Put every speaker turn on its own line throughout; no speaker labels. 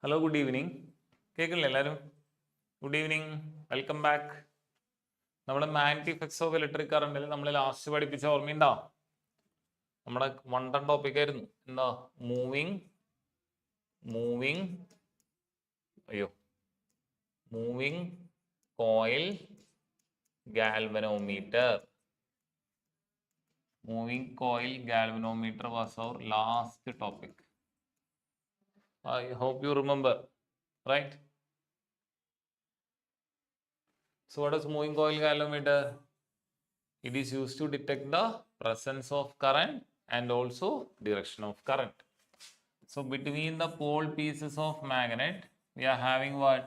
Hello, good evening. Good evening. Welcome back. നമ്മുടെ magnetic effects of electric കറണ്ടിൽ നമ്മൾ last പഠിപ്പിച്ച ഓർമ്മയുണ്ടോ? നമ്മുടെ വണ്ടർ ടോപ്പിക് ആയിരുന്നു. എന്താ? Moving coil galvanometer. Moving coil galvanometer was our last topic. I hope you remember, right? So what is moving coil galvanometer? It is used to detect the presence of current and also direction of current. So between the pole pieces of magnet, we are having what?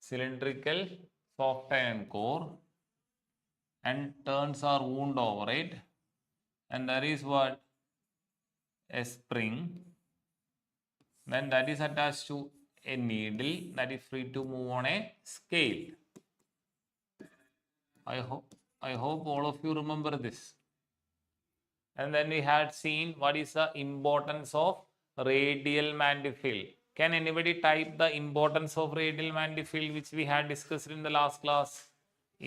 Cylindrical soft iron core, and turns are wound over it, and there is what? A spring. Then that is attached to a needle that is free to move on a scale. I hope all of you remember this. And then we had seen what is the importance of radial magnetic field. Can anybody type the importance of radial magnetic field which we had discussed in the last class?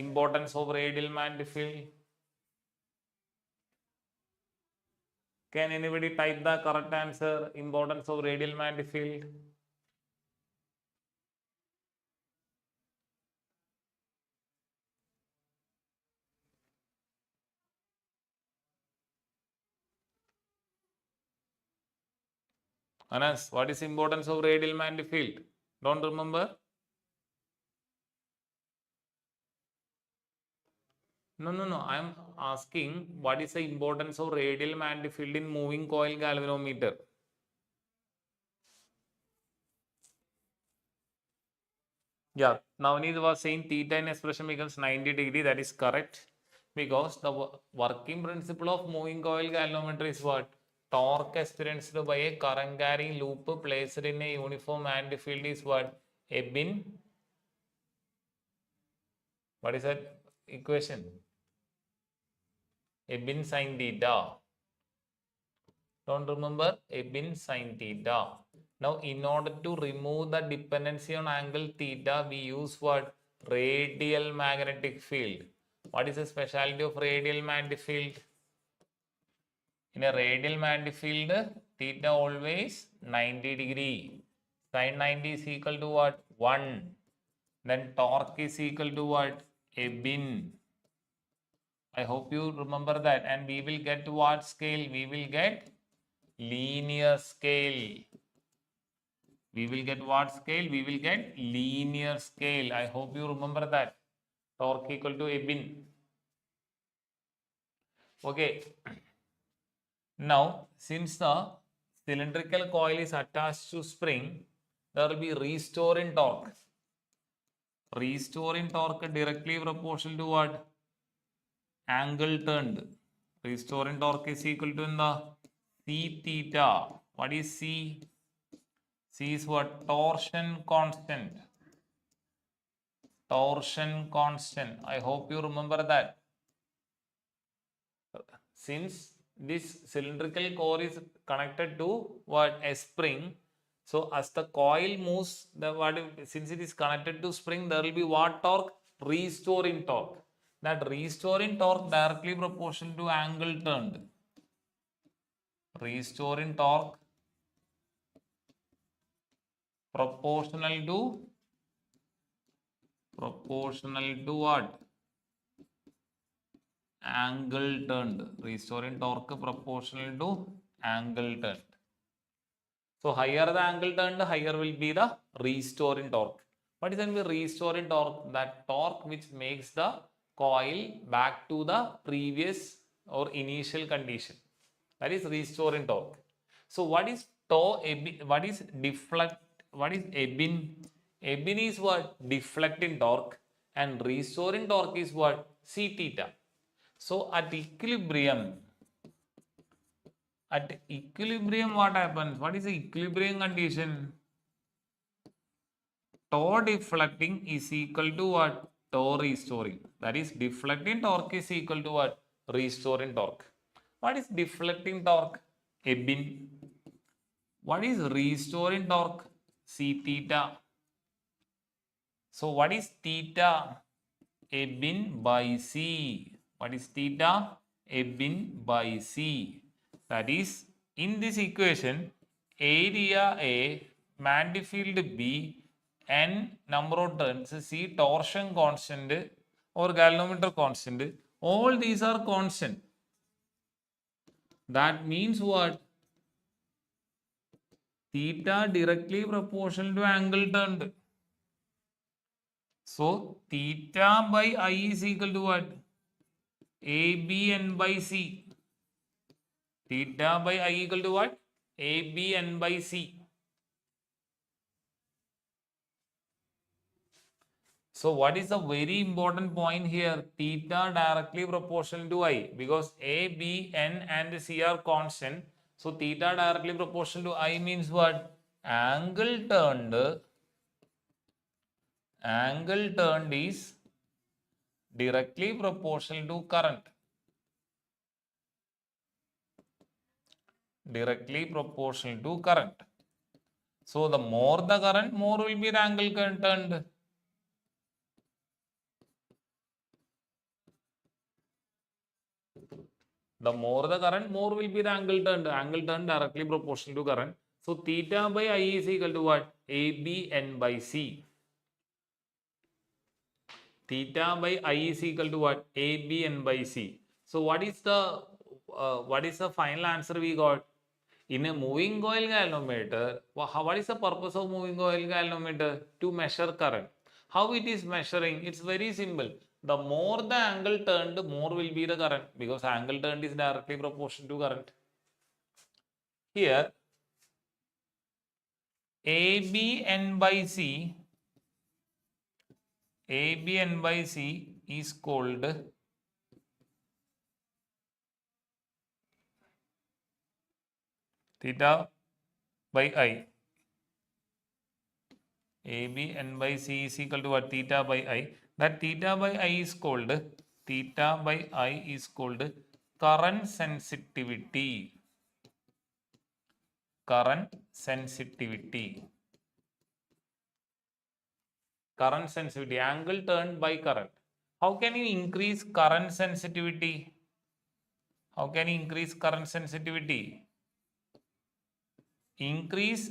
Importance of radial magnetic field. Can anybody type the correct answer? Importance of radial magnetic field. Anas, what is importance of radial magnetic field? Don't remember? No. I am asking what is the importance of radial magnetic field in moving coil galvanometer? Yeah, Navneet was saying theta in expression becomes 90 degree. That is correct, because the working principle of moving coil galvanometer is what? Torque experienced by a current carrying loop placed in a uniform magnetic field is what? Ebbin. What is that equation? Ebbin sin theta. Don't remember? Ebbin sin theta. Now, in order to remove the dependency on angle theta, we use what? Radial magnetic field. What is the speciality of radial magnetic field? In a radial magnetic field, theta always 90 degree. Sin 90 is equal to what? 1. Then torque is equal to what? Ebbin. I hope you remember that. And we will get what scale? We will get linear scale. We will get what scale? We will get linear scale. I hope you remember that. Torque equal to Ebbin. Okay. Now, since the cylindrical coil is attached to spring, there will be restore in torque. Restore in torque directly proportional to what? Angle turned. Restore in torque is equal to the C theta. What is C? C is what? Torsion constant. Torsion constant. I hope you remember that. Since this cylindrical core is connected to what? A spring. So as the coil moves, since it is connected to spring, there will be what torque? Restore in torque. That restore in torque directly proportional to angle turned. Restore in torque proportional to what? Angle turned. Restore in torque proportional to angle turned. So higher the angle turned, higher will be the restore in torque. What is the restore in torque? That torque which makes the coil back to the previous or initial condition. That is restore in torque. So what is what is deflect? What is Ebbin? Ebbin is what? Deflect in torque, and restore in torque is what? C theta. So at equilibrium, what happens? What is the equilibrium condition? Tau deflecting is equal to what? Tau restoring. That is deflecting torque is equal to what? Restoring torque. What is deflecting torque? Ebbing. What is restoring torque? C theta. So what is theta? Ebbing by C. What is theta? Ebbing by C. That is, in this equation, area A, magnetic field B, N number of turns, C torsion constant or galvanometer constant, all these are constant. That means what? Theta directly proportional to angle turned. So theta by I is equal to what? ABN by C. Theta by I equal to what? ABN by C. So what is the very important point here? Theta directly proportional to I, because A, B, N and C are constant. So theta directly proportional to I means what? Angle turned is directly proportional to current. Directly proportional to current. So the more the current, more will be the angle turned. The more the current, more will be the angle turned. Angle turned directly proportional to current. So theta by I is equal to what? ABN by C. Theta by I is equal to what? ABN by C. So what is the final answer we got? In a moving coil galvanometer, what is the purpose of moving coil galvanometer? To measure current. How it is measuring? It's very simple. The more the angle turned, more will be the current, because angle turned is directly proportional to current. Here, ABN by C is called theta by I. ABN by C is equal to what? Theta by I. That theta by I is called current sensitivity. Current sensitivity. Current sensitivity, angle turned by current. How can you increase current sensitivity? How can you increase current sensitivity? Increase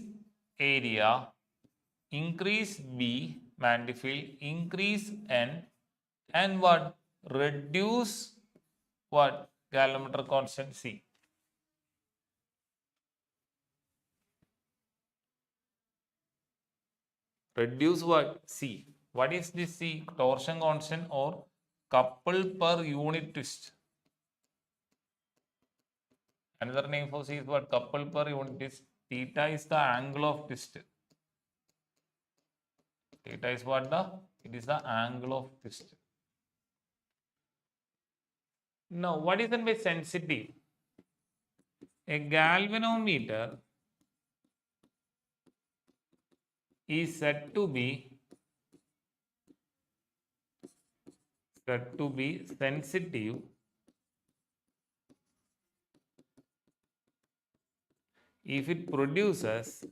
area, increase B, magnetic field, increase N, and what? Reduce what? Galvanometer constant C. Reduce what? C. What is this C? Torsion constant or couple per unit twist. Another name for C is what? Couple per unit twist. Theta is the angle of twist. Theta is what? It is the angle of twist. Now, what is meant by sensitive? A galvanometer is said to be sensitive if it produces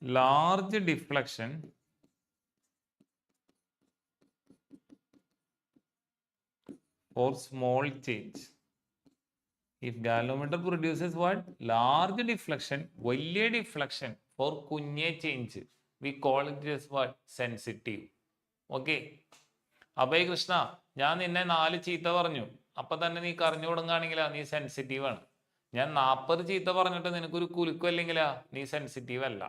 large deflection for small change. If galvanometer produces what? Large deflection, വലിയ deflection for കുഞ്ഞേ change, we call it as what? Sensitive. Okay. Abhay Krishna, ഞാൻ നിന്നെ 4 ചീത്ത പറഞ്ഞു, അപ്പൊ തന്നെ നീ കരഞ്ഞു തുടങ്ങുകയാണെങ്കിലാ നീ സെൻസിറ്റീവ് ആണ്. ഞാൻ 40 ചീത്ത പറഞ്ഞിട്ട് നിനക്കൊരു കുലുക്കം അല്ലെങ്കിലാ നീ സെൻസിറ്റീവ് അല്ല.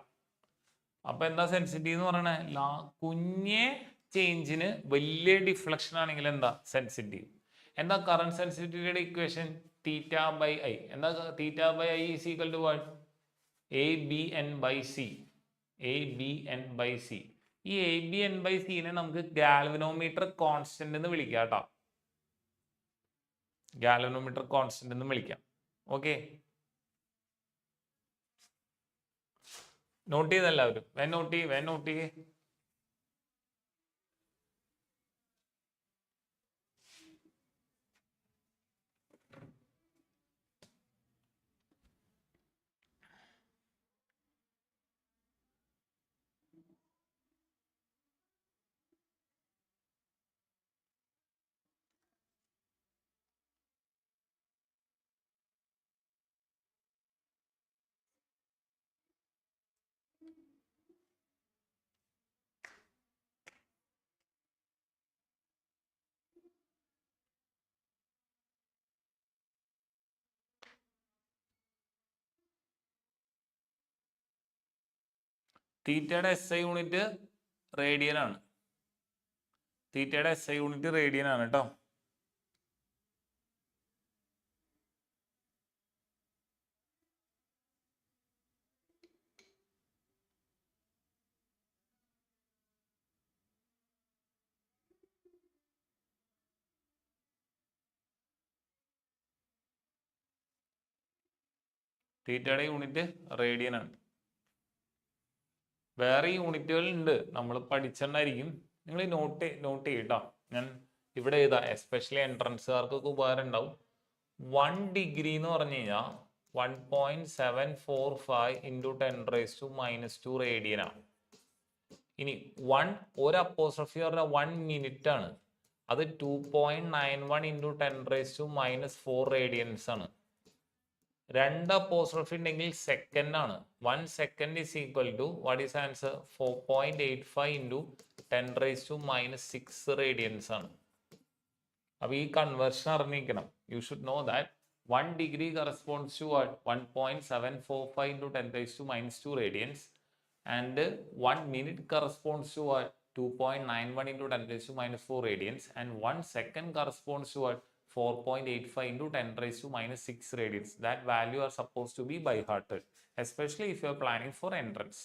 അപ്പൊ എന്താ സെൻസിറ്റീവ് എന്ന് പറയണേ? കുഞ്ഞേ ചേഞ്ചിന് വലിയ ഡിഫ്ലക്ഷൻ ആണെങ്കിൽ എന്താ സെൻസിറ്റീവ്. എന്താ കറന്റ് സെൻസിറ്റിവിറ്റിയുടെ ഇക്വേഷൻ? Theta by I. എന്താ theta by I is equal to what? A B N by C. A B N by C. ഈ എ ബി എൻ ബൈ സിനെ നമുക്ക് ഗാൽവനോമീറ്റർ കോൺസ്റ്റന്റ് എന്ന് വിളിക്കാം കേട്ടോ. ഗാൽവനോമീറ്റർ കോൺസ്റ്റന്റ് എന്ന് വിളിക്കാം. ഓക്കെ, നോട്ട് ചെയ്ത് എല്ലാവരും. വേൻ നോട്ട് ചെയ്യേ. തീറ്റയുടെ SI യൂണിറ്റ് റേഡിയൻ ആണ്. തീറ്റയുടെ SI യൂണിറ്റ് റേഡിയൻ ആണ് കേട്ടോ. തീറ്റയുടെ യൂണിറ്റ് റേഡിയൻ ആണ്. വേറെ യൂണിറ്റുകൾ ഉണ്ട്, നമ്മൾ പഠിച്ചിട്ടുണ്ടായിരിക്കും. നിങ്ങൾ നോട്ട് ചെയ്യട്ടോ. ഞാൻ ഇവിടെ എഴുതാം, എസ്പെഷ്യലി എൻട്രൻസുകാർക്കൊക്കെ ഉപകാരം ഉണ്ടാവും. 1 ഡിഗ്രി എന്ന് പറഞ്ഞു കഴിഞ്ഞാൽ 1.745 ഇൻറ്റു 10⁻⁻² റേഡിയൻ ആണ്. ഇനി ഒരു അപ്പോസ്ട്രോഫി പറഞ്ഞാൽ 1 മിനിറ്റ് ആണ്. അത് 2.91 ഇൻറ്റു 10⁻⁻4 റേഡിയൻസ് ആണ്. 2 അപ്പോസ്ട്രോഫി ഉണ്ടെങ്കിൽ സെക്കൻഡ് ആണ്. 1 second is equal to what is answer 4.85 into 10⁻⁻6 radians ആണ്. അപ്പൊ ഈ കൺവേർഷൻ അറിഞ്ഞിരിക്കണം. You should know that 1 degree corresponds to 1.745 into 10⁻⁻2 radians, and 1 minute corresponds to 2.91 into 10⁻⁻4 radians, and 1 second corresponds to 4.85 into 10⁻⁻6 radians. That value are supposed to be by hearted, especially if you are planning for entrance.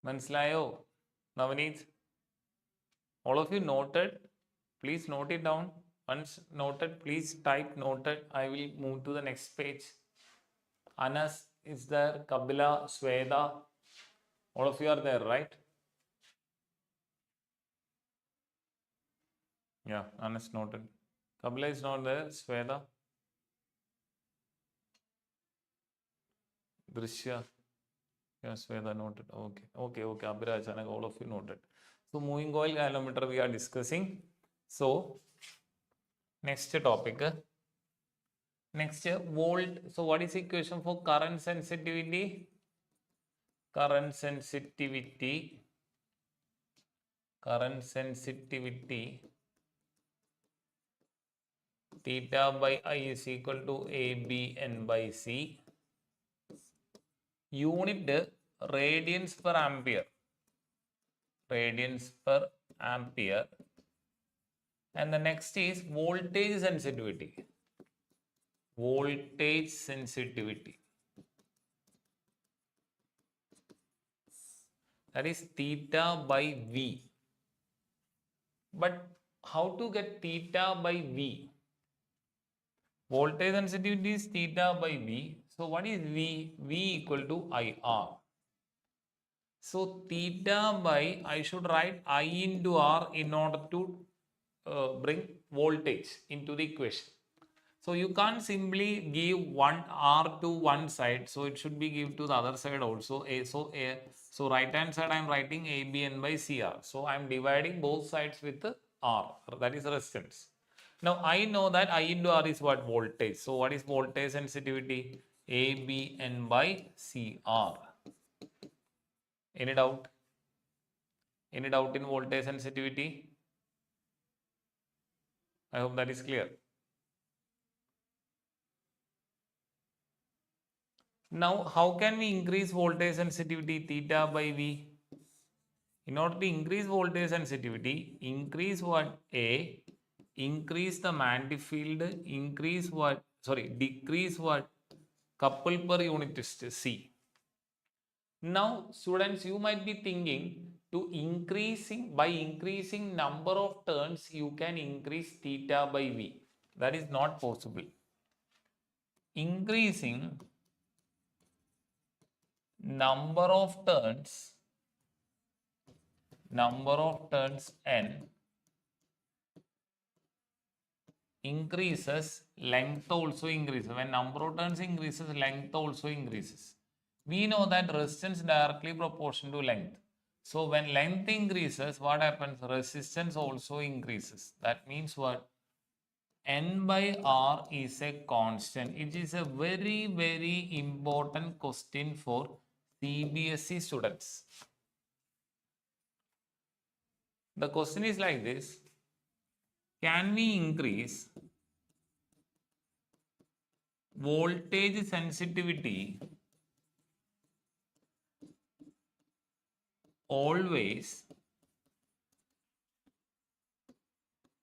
മനസ്സിലായോ Navneet? All of you noted? Please note it down. Once noted, please type noted. I will move to the next page. Anas is there, Kabila, Sweda. All of you are there, right? Yeah, Anas noted. Kabila is not there. Sweda. Drishya. Yeah, Sweda noted. Okay. Abhiraj, all of you noted. So moving coil galvanometer we are discussing. So next topic. Next volt. So what is the equation for current sensitivity? Current sensitivity theta by I is equal to ABN by C. Unit radians per ampere. Radians per ampere. And the next is voltage sensitivity. Voltage sensitivity. That is theta by V. But how to get theta by V? Voltage sensitivity is theta by V. So what is V? V equal to IR. So theta by, I should write I into R in order to bring voltage into the equation. So you can't simply give one R to one side. So it should be given to the other side also. So right hand side I am writing ABN by CR. So I am dividing both sides with R. That is resistance. Now I know that I into R is what? Voltage. So what is voltage sensitivity? ABN by CR. Any doubt? Any doubt in voltage sensitivity? I hope that is clear. Now, how can we increase voltage sensitivity theta by V? In order to increase voltage sensitivity, increase what? A, increase the magnetic field, increase what? Sorry, decrease what? Couple per unit C. Now, students, you might be thinking by increasing number of turns, you can increase theta by V. That is not possible. Increasing number of turns n increases, length also increases. When number of turns increases, length also increases. We know that resistance directly proportional to length. So when length increases, what happens? Resistance also increases. That means what? N by R is a constant. It is a very, very important question for CBSE students. The question is like this. Can we increase voltage sensitivity always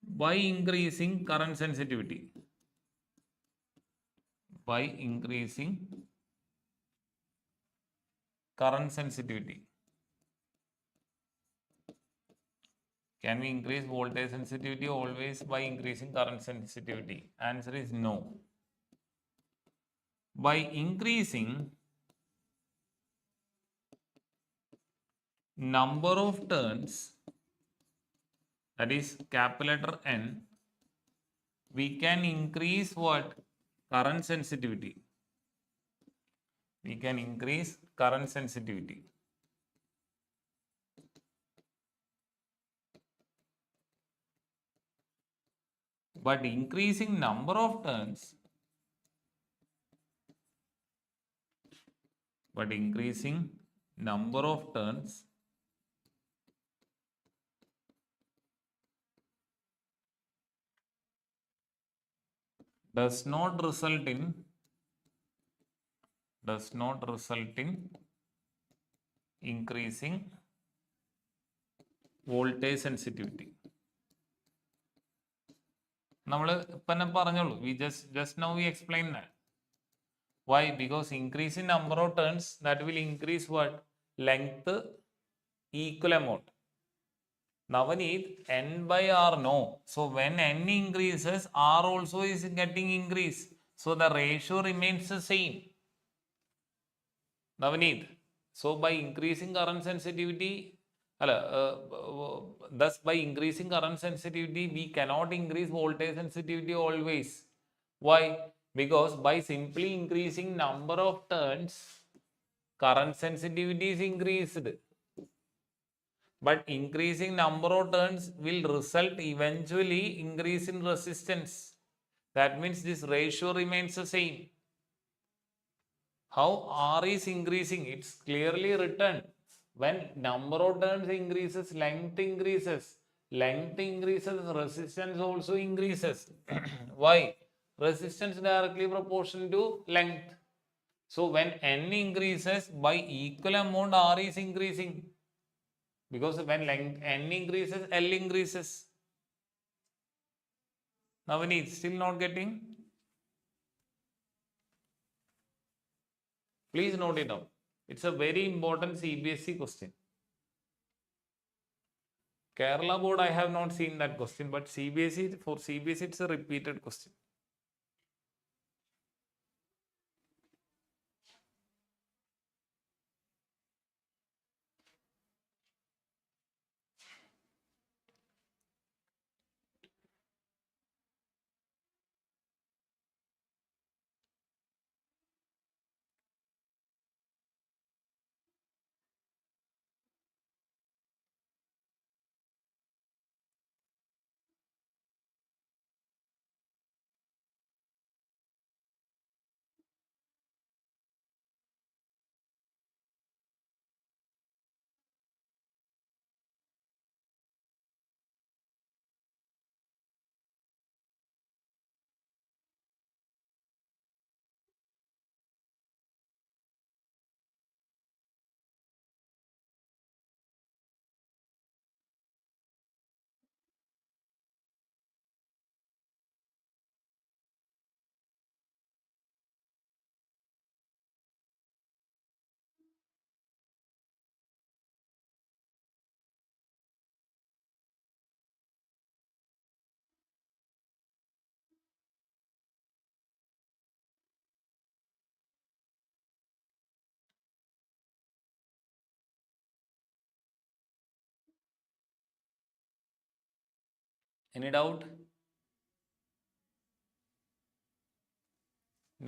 by increasing current sensitivity? By increasing current sensitivity. Can we increase voltage sensitivity always by increasing current sensitivity? Answer is no. By increasing number of turns, that is capital letter N, we can increase what? Current sensitivity. We can increase current sensitivity. But increasing number of turns, does not result in increasing voltage sensitivity. We just now we explained that. Why? Because increasing number of turns, that will increase what? Length equal amount. Navaneet, N by R, no. So when N increases, R also is getting increased. So the ratio remains the same. Navaneet, so by increasing current sensitivity, thus by increasing current sensitivity, we cannot increase voltage sensitivity always. Why? Because by simply increasing number of turns, current sensitivity is increased. But increasing number of turns will result eventually increase in resistance. That means this ratio remains the same. How R is increasing? It's clearly written. When number of turns increases, length increases. Length increases, resistance also increases. Why? Resistance directly proportional to length. So when N increases, by equal amount R is increasing. Because when length N increases, L increases. Navaneet, still not getting? Please note it down. It's a very important CBSE question. Kerala board, I have not seen that question, but CBSE, for CBSE, it's a repeated question. Any doubt?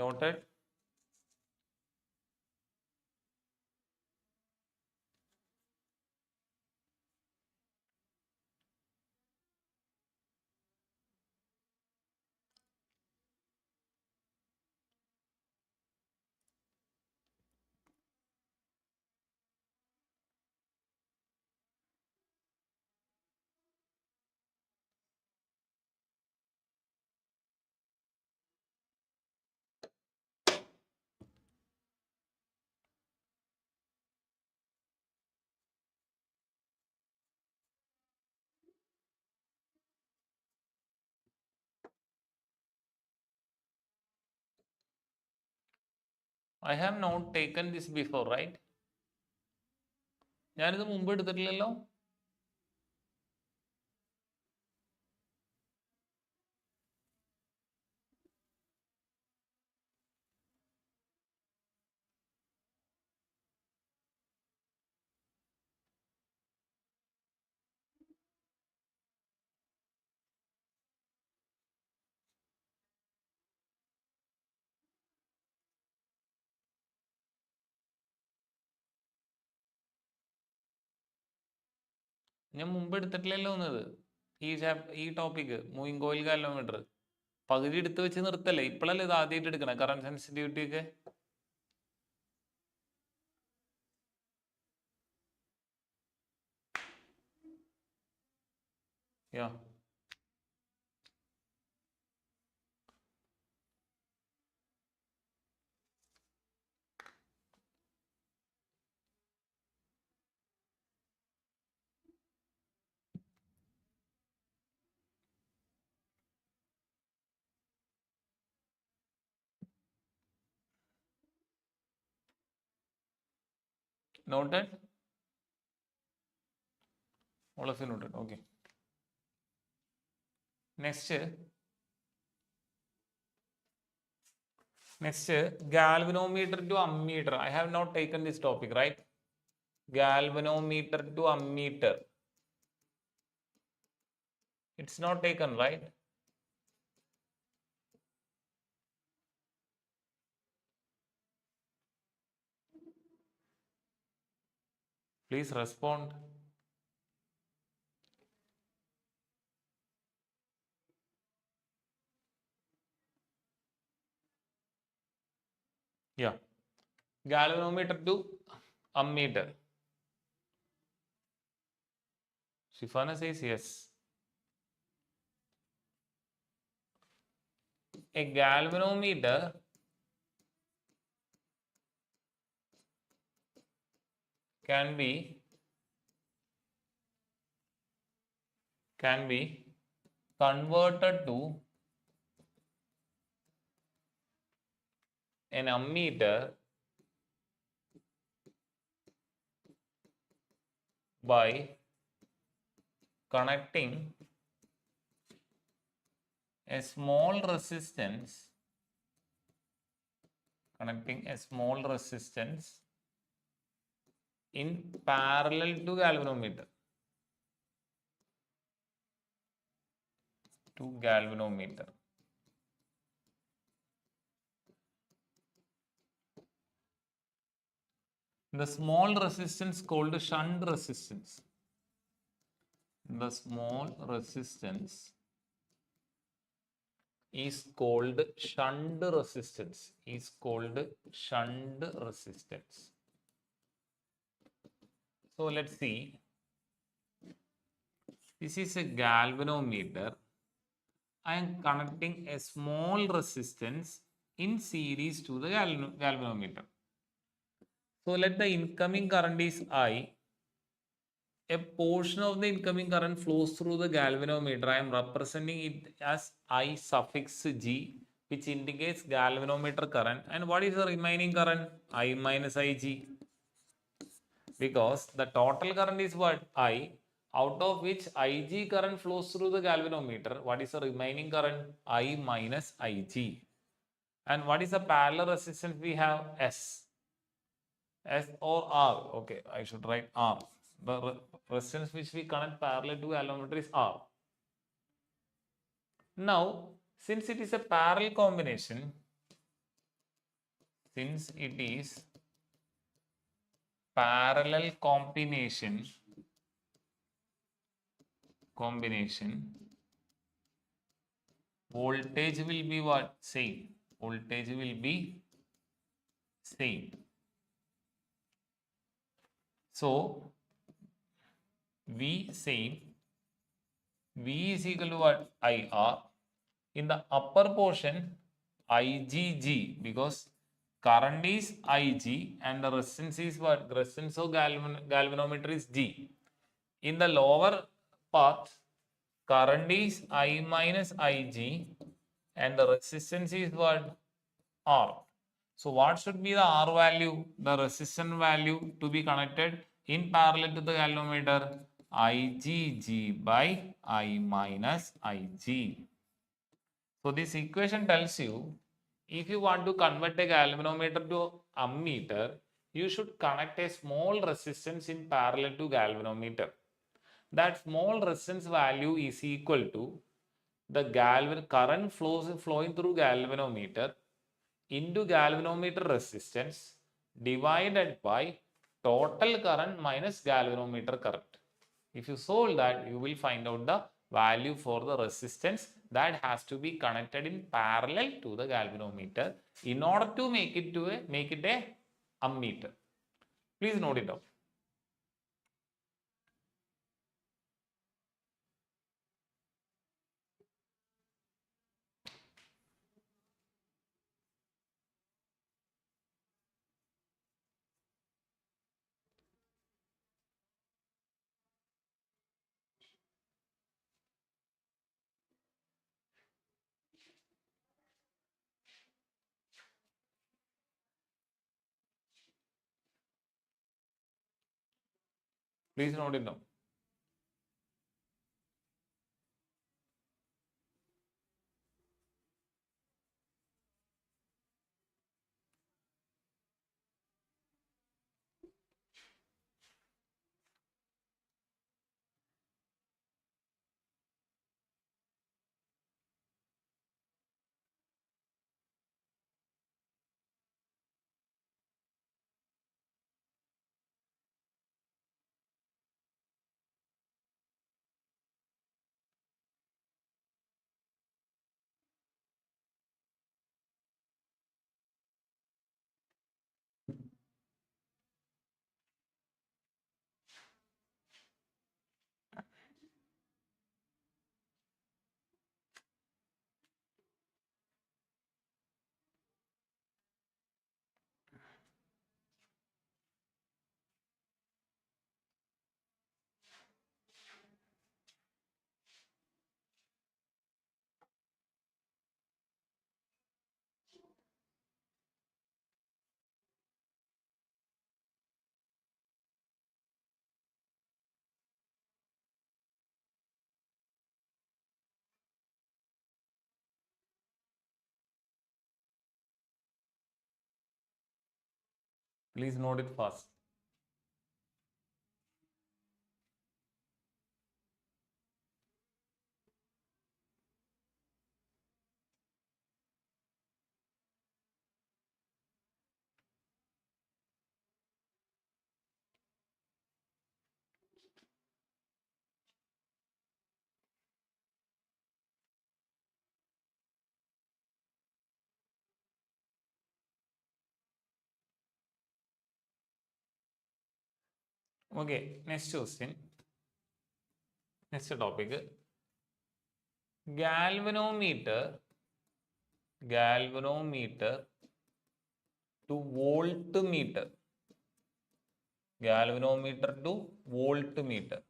Noted. I have not taken this before, right? ഞാനിത് മുമ്പ് എടുത്തിട്ടില്ലല്ലോ. ഞാൻ മുമ്പ് എടുത്തിട്ടില്ലല്ലോ എന്നത് ഈ topic moving coil galvanometer പകുതി എടുത്ത് വെച്ച് നിർത്തല്ലേ, ഇപ്പോഴല്ലേ ഇത് ആദ്യമായിട്ട് എടുക്കണം കറന്റ് സെൻസിറ്റിവിറ്റി ഒക്കെ. യാ noted, all of you noted. Okay, next galvanometer to ammeter. I have not taken this topic, right? Galvanometer to ammeter, it's not taken, right? Please respond. Yeah, galvanometer to ammeter. Shifana says yes. A galvanometer can be converted to an ammeter by connecting a small resistance in parallel to galvanometer. The small resistance called shunt resistance. The small resistance is called shunt resistance. So let's see. This is a galvanometer. I am connecting a small resistance in series to the galvanometer. So let the incoming current is I. A portion of the incoming current flows through the galvanometer. I am representing it as I suffix G, which indicates galvanometer current. And what is the remaining current? I minus Ig. Because the total current is what? I, out of which Ig current flows through the galvanometer. What is the remaining current? I minus Ig. And what is the parallel resistance we have? S. S or R. Okay, I should write R. The resistance which we connect parallel to galvanometer is R. Now, since it is a parallel combination, since it is parallel combination, voltage will be what? Same. Voltage will be same. So V same. V is equal to what? IR. In the upper portion, IGG, because current is IG and the resistance is what? The resistance of galvanometer is G. In the lower part, current is I minus IG and the resistance is what? R. So what should be the R value? The resistance value to be connected in parallel to the galvanometer, IGG by I minus IG. So this equation tells you if you want to convert a galvanometer to ammeter, you should connect a small resistance in parallel to galvanometer. That small resistance value is equal to the current flowing through galvanometer into galvanometer resistance divided by total current minus galvanometer current. If you solve that, you will find out the value for the resistance that has to be connected in parallel to the galvanometer in order to make it a ammeter. Please note it down. Please note it down. Please note it fast. Okay, next question. Next topic. Galvanometer to voltmeter. Galvanometer to voltmeter.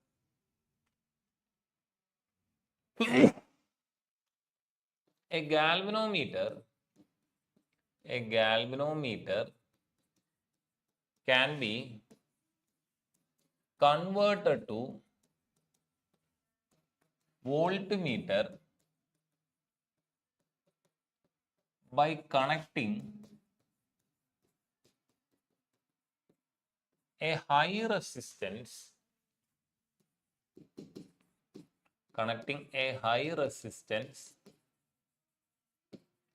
A galvanometer can be converted to voltmeter by connecting a high resistance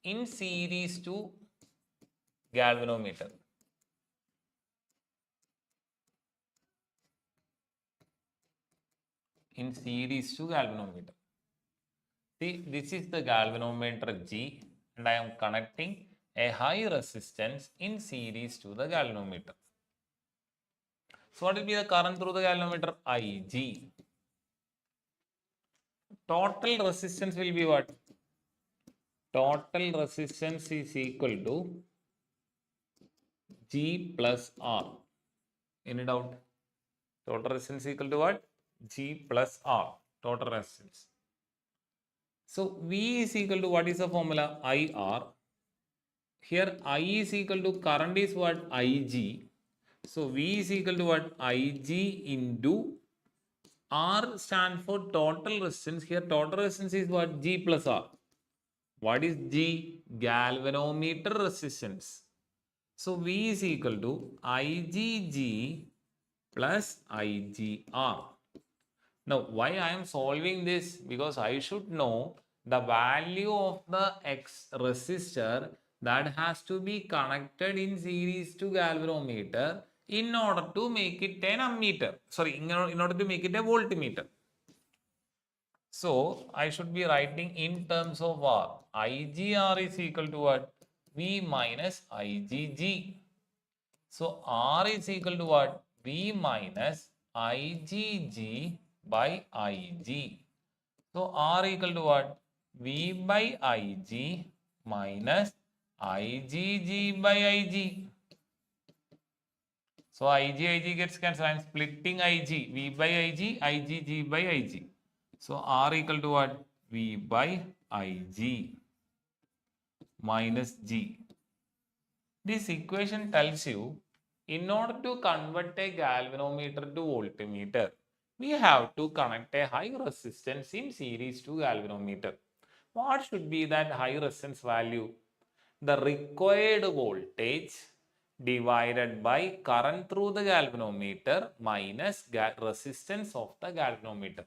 in series to galvanometer. In series to galvanometer. See, this is the galvanometer G, and I am connecting a high resistance in series to the galvanometer. So what will be the current through the galvanometer? IG. Total resistance will be what? Total resistance is equal to G plus R. Any doubt? Total resistance is equal to what? G plus R. Total resistance. So V is equal to what is the formula? IR. Here I is equal to current is what? IG. So V is equal to what? IG into R stand for total resistance. Here total resistance is what? G plus R. What is G? Galvanometer resistance. So V is equal to IgG plus IgR. Now why I am solving this? Because I should know the value of the X resistor that has to be connected in series to galvanometer in order to make it an ammeter. Sorry, in order to make it a voltmeter. So I should be writing in terms of R. IgR is equal to what? V minus IgG. So R is equal to what? V minus IgG by Ig. So R equal to what? V by Ig minus IgG by Ig. So Ig gets cancelled. I am splitting Ig. V by Ig, IgG by Ig. So R equal to what? V by Ig minus G. This equation tells you in order to convert a galvanometer to voltmeter, we have to connect a high resistance in series to galvanometer. What should be that high resistance value? The required voltage divided by current through the galvanometer minus resistance of the galvanometer.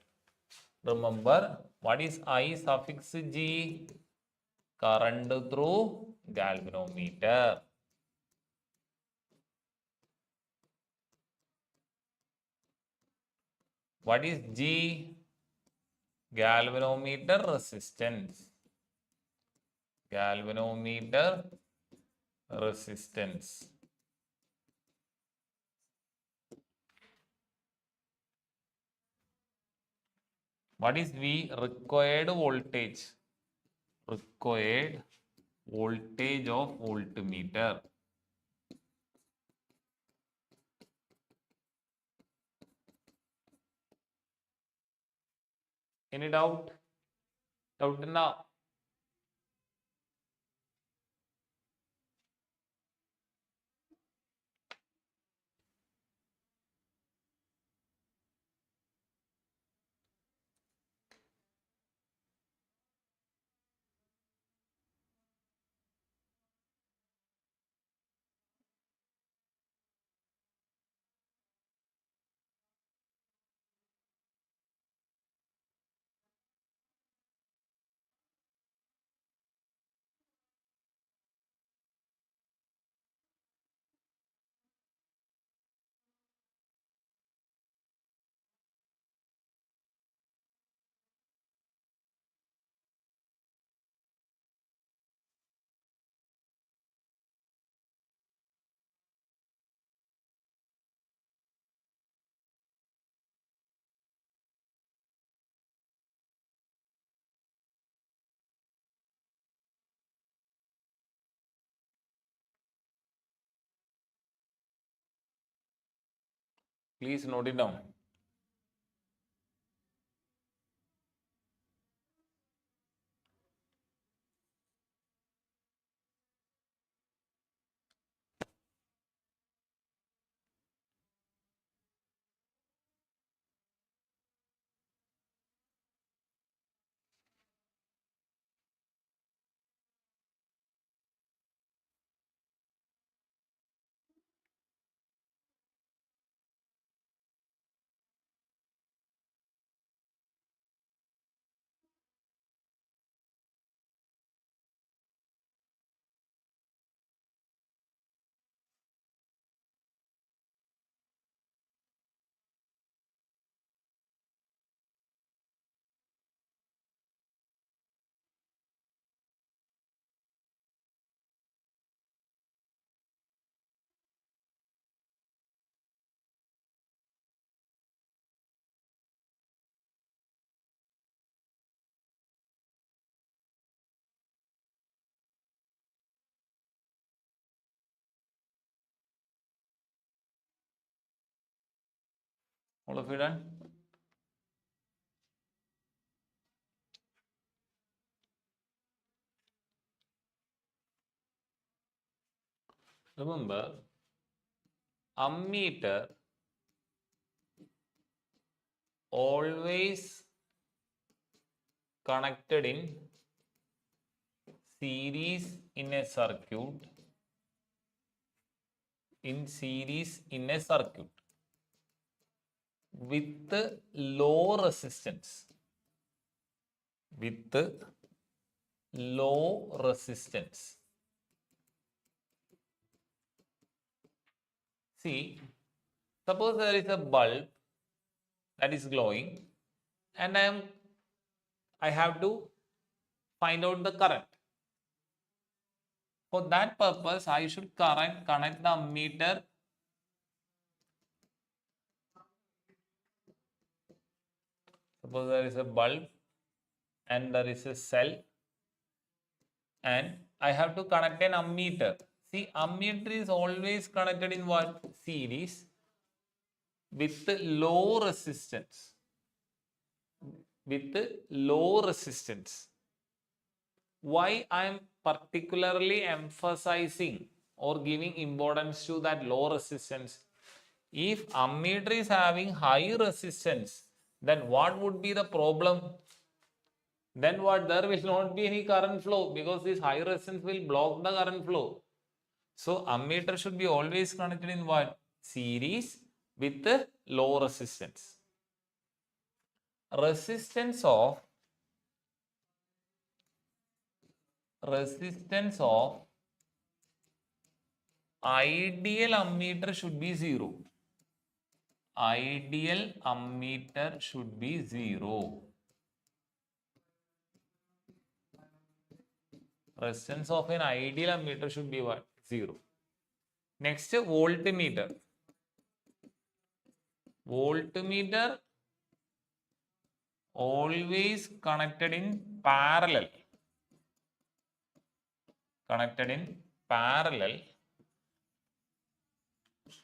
Remember, what is I suffix G? Current through galvanometer. What is G? Galvanometer resistance. Galvanometer resistance. What is V? Required voltage. Required voltage of voltmeter. Any doubt? Doubt now? Please note it down. All of you done? Remember, ammeter always connected in series in a circuit, with low resistance. See, suppose there is a bulb that is glowing and I have to find out the current. For that purpose, I should connect the ammeter Suppose there is a bulb and there is a cell and I have to connect an ammeter. See, ammeter is always connected in what? Series with low resistance. Why I am particularly emphasizing or giving importance to that low resistance? If ammeter is having high resistance, then what would be the problem? Then what? There will not be any current flow because this high resistance will block the current flow. So ammeter should be always connected in what? Series with low resistance. Resistance of ideal ammeter should be 0. Ideal ammeter should be 0. Resistance of an ideal ammeter should be what? 0. Next, voltmeter. Voltmeter always connected in parallel.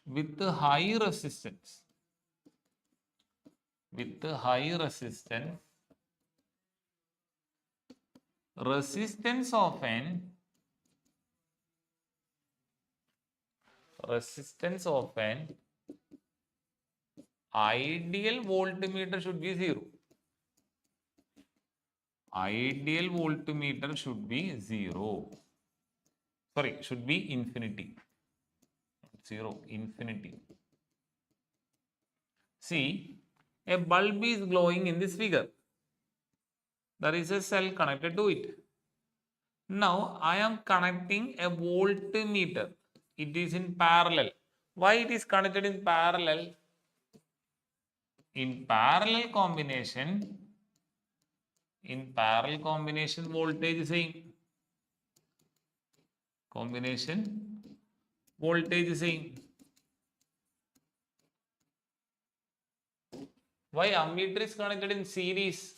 With high resistance. Resistance of an ideal voltmeter should be 0. Ideal voltmeter should be 0. Sorry, should be infinity. 0, infinity. See, a bulb is glowing in this figure. There is a cell connected to it. Now, I am connecting a voltmeter. It is in parallel. Why it is connected in parallel? In parallel combination, voltage is same. Why ammeter is connected in series?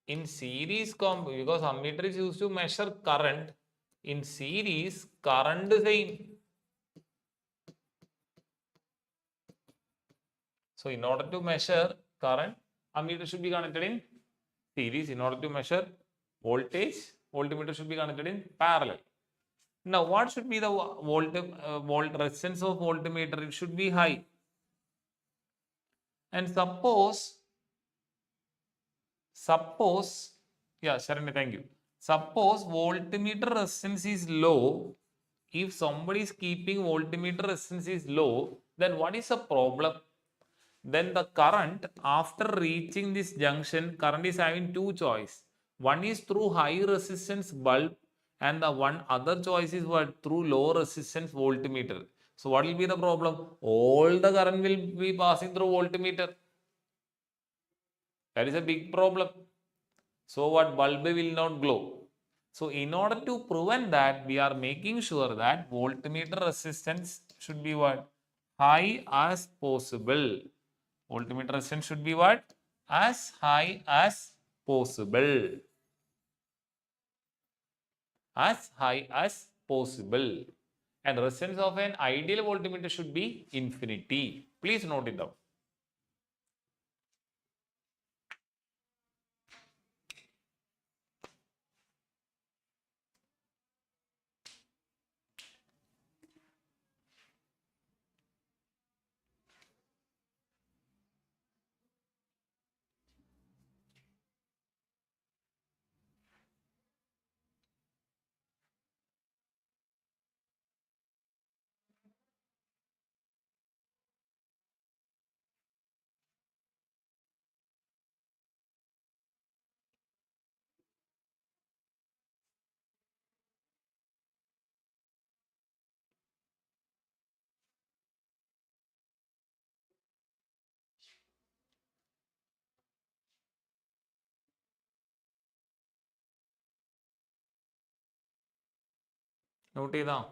In series because ammeter is used to measure current. In series, current is same. So in order to measure current, ammeter should be connected in series. In order to measure voltage, voltmeter should be connected in parallel. Now, what should be the resistance of voltmeter? It should be high. And suppose, yeah, Sharon, thank you. Suppose voltmeter resistance is low. If somebody is keeping voltmeter resistance is low, then what is the problem? Then the current after reaching this junction, current is having two choices. One is through high resistance bulb and the one other choice is what? Through low resistance voltmeter. So what will be the problem? All the current will be passing through voltmeter. That is a big problem. So what? Bulb will not glow. So in order to prevent that, we are making sure that voltmeter resistance should be what? High as possible. Voltmeter resistance should be what? As high as possible. And resistance of an ideal voltmeter should be infinity. Please note it down. Note it down.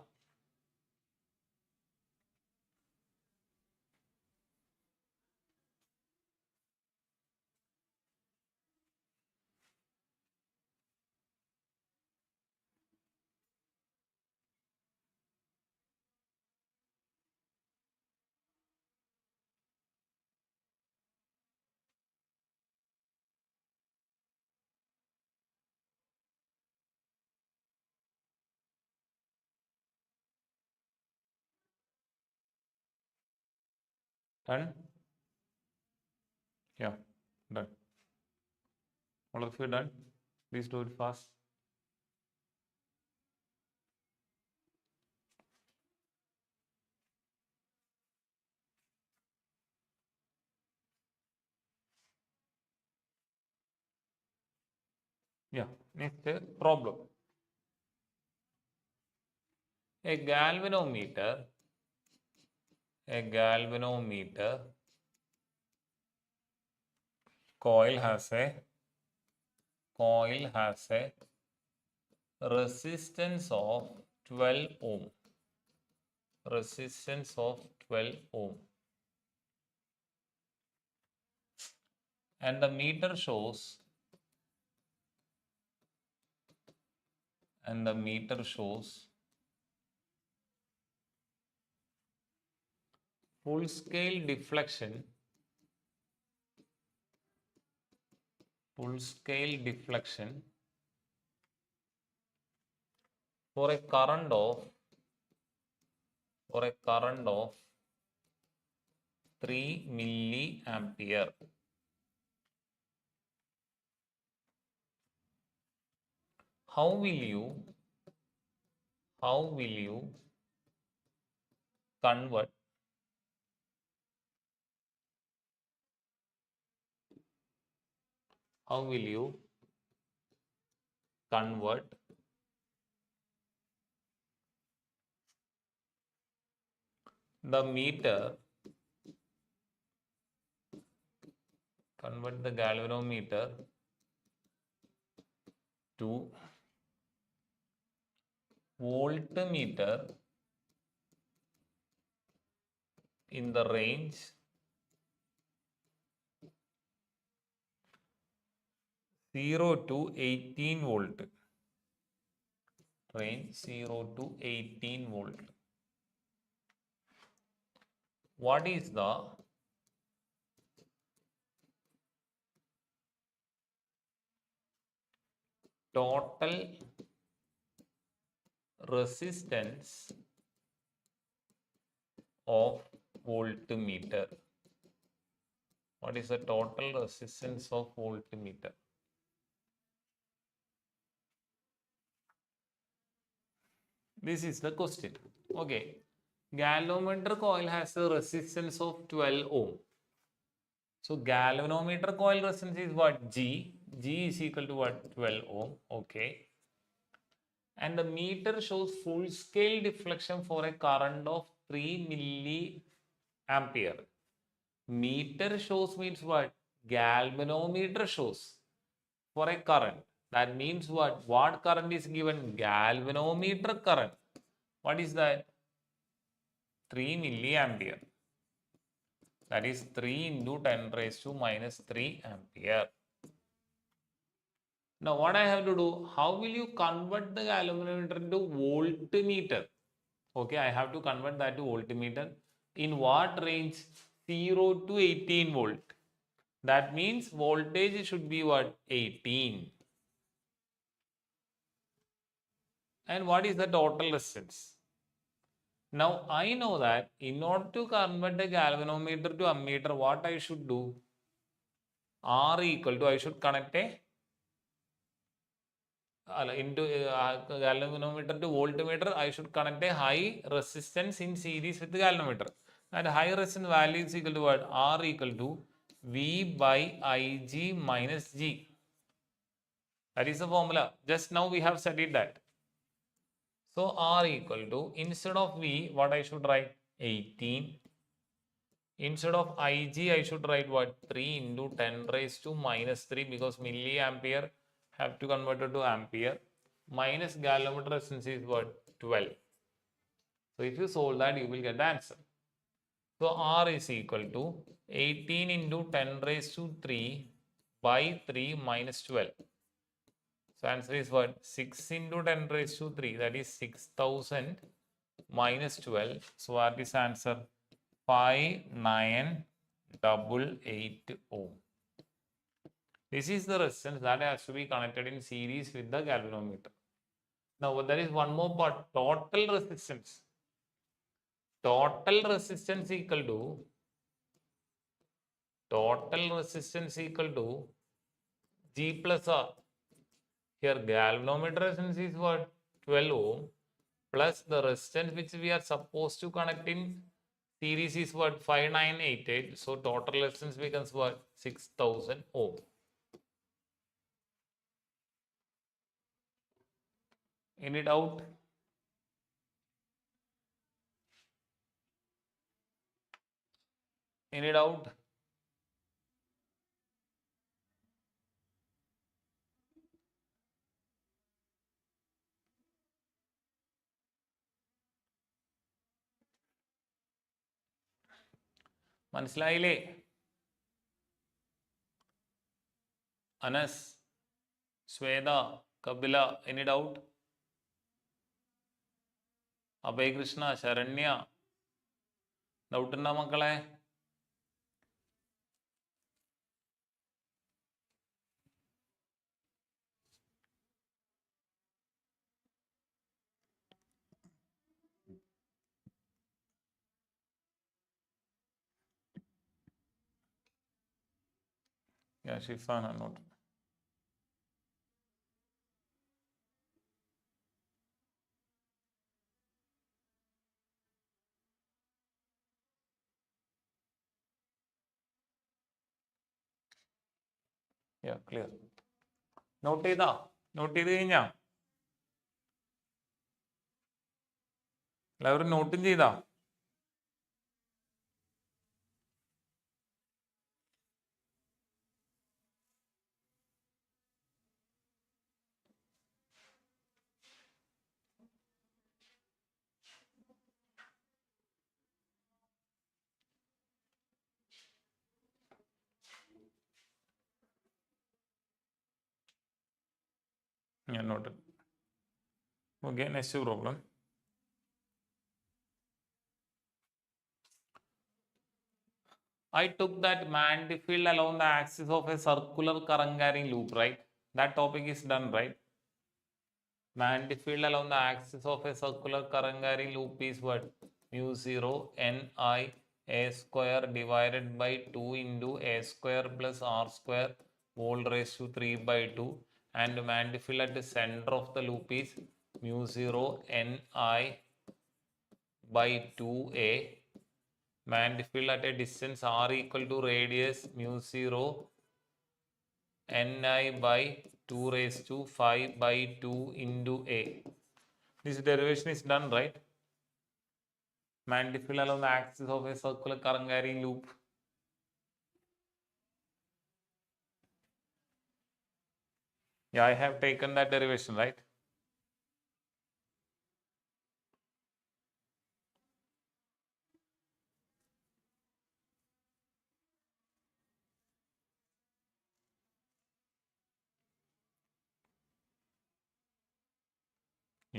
Done? Yeah, done. All of you done? Please do it fast. Yeah, next problem. A galvanometer coil has a resistance of 12 ohm. Resistance of 12 ohm. And the meter shows full scale deflection for a current of 3 milliampere. How will you convert the galvanometer to voltmeter in the range 0 to 18 volt. Range 0 to 18 volt. What is the total resistance of voltmeter? What is the total resistance of voltmeter? This is the question. Okay. Galvanometer coil has a resistance of 12 ohm. So galvanometer coil resistance is what? G. G is equal to what? 12 ohm. Okay. And the meter shows full scale deflection for a current of 3 milliampere. Meter shows means what? Galvanometer shows for a current. That means what? What current is given? Galvanometer current. What is that? 3 milliampere. That is 3 into 10 raised to minus 3 ampere. Now what I have to do? How will you convert the galvanometer into voltmeter? Okay, I have to convert that to voltmeter. In what range? 0 to 18 volt. That means voltage should be what? 18. And what is the total resistance? Now I know that in order to convert a galvanometer to ammeter, what I should do? R equal to, I should connect a into galvanometer to voltmeter, I should connect a high resistance in series with the galvanometer. And high resistance value is equal to what? R equal to V by Ig minus G. That is the formula. Just now we have studied that. So R equal to, instead of V, what I should write? 18. Instead of Ig, I should write what? 3 into 10 raised to minus 3, because milliampere have to convert it to ampere. Minus galvanometer resistance is what? 12. So if you solve that, you will get the answer. So R is equal to 18 into 10 raised to 3 by 3 minus 12. So answer is what? 6 into 10 raised to 3, that is 6000 minus 12. So what is answer? 5988 ohm. This is the resistance that has to be connected in series with the galvanometer. Now there is one more part, total resistance. Total resistance equal to G plus R. Here galvanometer resistance is what? 12 ohm plus the resistance which we are supposed to connect in series is what? 5988. So total resistance becomes what? 6000 ohm. Any doubt? Any doubt? മനസ്സിലായില്ലേ? Anas, Sweda, Kabila, any doubt? Abhay Krishna, Sharanya, doubt ഉണ്ടോ മക്കളെ? Yeah, Shifana, not. Yeah, clear. Note ചെയ്താ? Note ചെയ്ത് കഴിഞ്ഞാ? എല്ലാവരും നോട്ടും ചെയ്താ? Yeah, noted. Okay, next problem. I took that magnetic field along the axis of a circular current carrying loop, right? That topic is done, right? Magnetic field along the axis of a circular current carrying loop is what? Mu 0 Ni a square divided by 2 into a square plus r square whole raised to 3 by 2, and magnetic field at the center of the loop is mu 0 Ni by 2a. Magnetic field at a distance r equal to radius mu 0 Ni by 2 raised to 5 by 2 into a. This derivation is done, right? Magnetic field along the axis of a circular current carrying loop. Yeah, I have taken that derivation, right?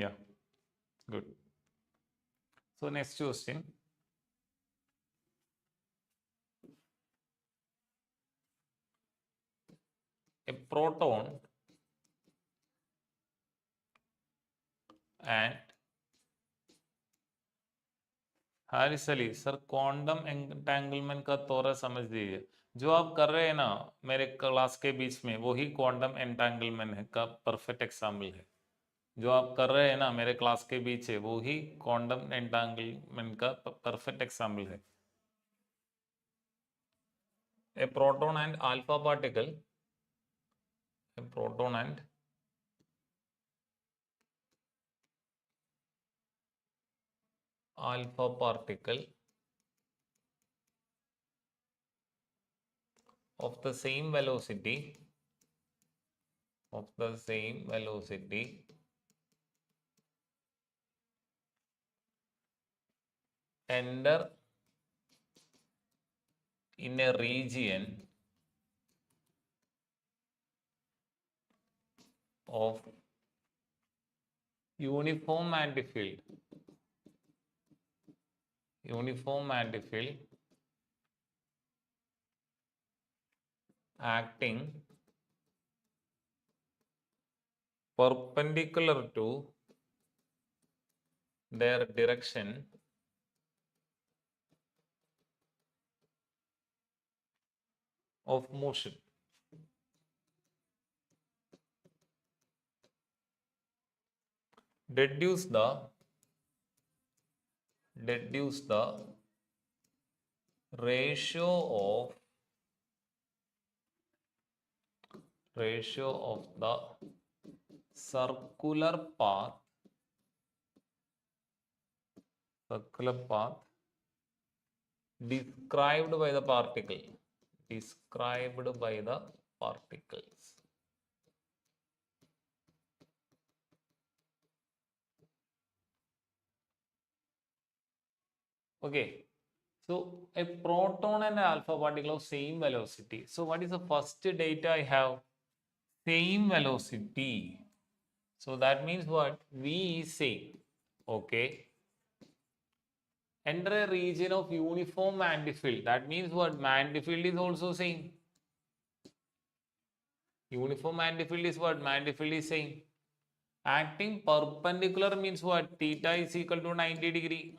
Yeah, good. So next question. A proton and Haris Ali sir quantum entanglement का तोरा समझ दीजिए। जो आप कर रहे हैं ना मेरे क्लास के बीच में, वही क्वांटम एंटेंगलमेंट है का परफेक्ट एग्जाम्पल है। जो आप कर रहे हैं ना मेरे क्लास के बीच है, वही क्वांटम एंटेंगलमेंट का परफेक्ट एग्जाम्पल है। A proton and alpha particle, a proton and alpha particle of the same velocity enter in a region of uniform magnetic field acting perpendicular to their direction of motion. Deduce the ratio of the circular path described by the particles. Okay, so a proton and an alpha particle of same velocity. So what is the first data I have? Same velocity. So that means what? V is same. Okay. Enter a region of uniform magnetic field. That means what? Magnetic field is also same. Uniform magnetic field is what? Magnetic field is same. Acting perpendicular means what? Theta is equal to 90 degree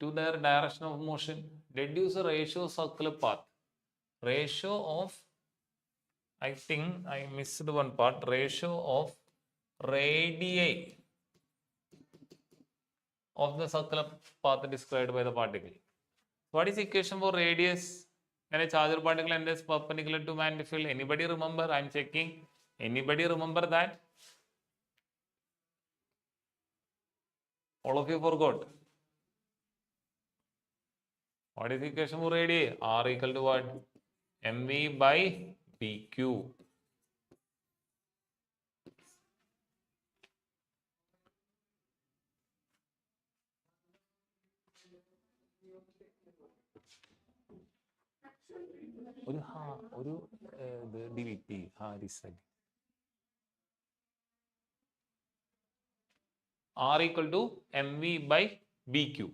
to their direction of motion. Deduce the ratio of circular path. Ratio of, I think I missed one part, ratio of radii of the circular path described by the particle. What is the equation for radius? When a charged particle enters perpendicular to magnetic field. Anybody remember? I am checking. Anybody remember that? All of you forgot. What is the equation for radii? R equal to what? mv by bq. R equal to mv by bq.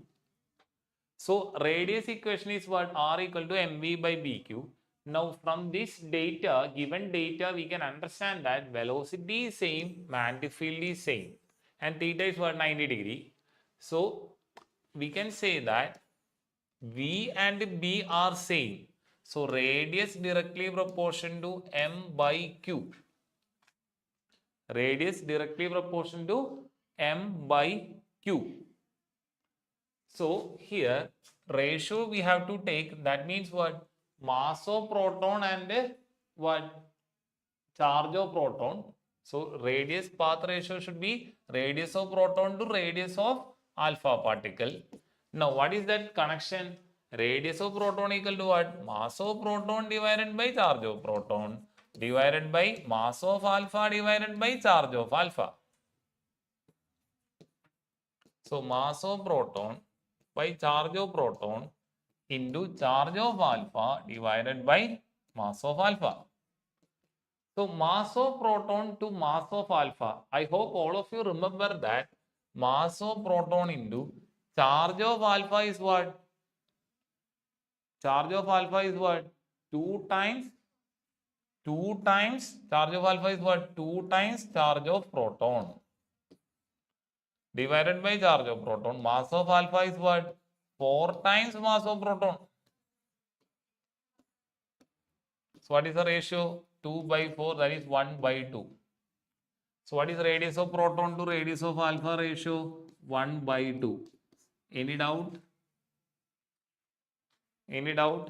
So radius equation is what? R equal to mv by bq. Now from this data, given data, we can understand that velocity is same, magnetic field is same, and theta is what? 90 degree. So we can say that V and B are same. So radius directly proportion to m by q. Radius directly proportion to m by q. So here ratio we have to take, that means what? Mass of proton and what? Charge of proton. So radius path ratio should be radius of proton to radius of alpha particle. Now what is that connection? Radius of proton equal to what? Mass of proton divided by charge of proton divided by mass of alpha divided by charge of alpha. So mass of proton by charge of proton into charge of alpha divided by mass of alpha. So mass of proton to mass of alpha. I hope all of you remember that Mass of proton into charge of alpha is what? Charge of alpha is what? 2 times charge of alpha is what? 2 times charge of proton divided by charge of proton. Mass of alpha is what? 4 times mass of proton. So what is the ratio? 2 by 4, that is 1 by 2. So what is the radius of proton to radius of alpha ratio? 1 by 2. Any doubt? Any doubt?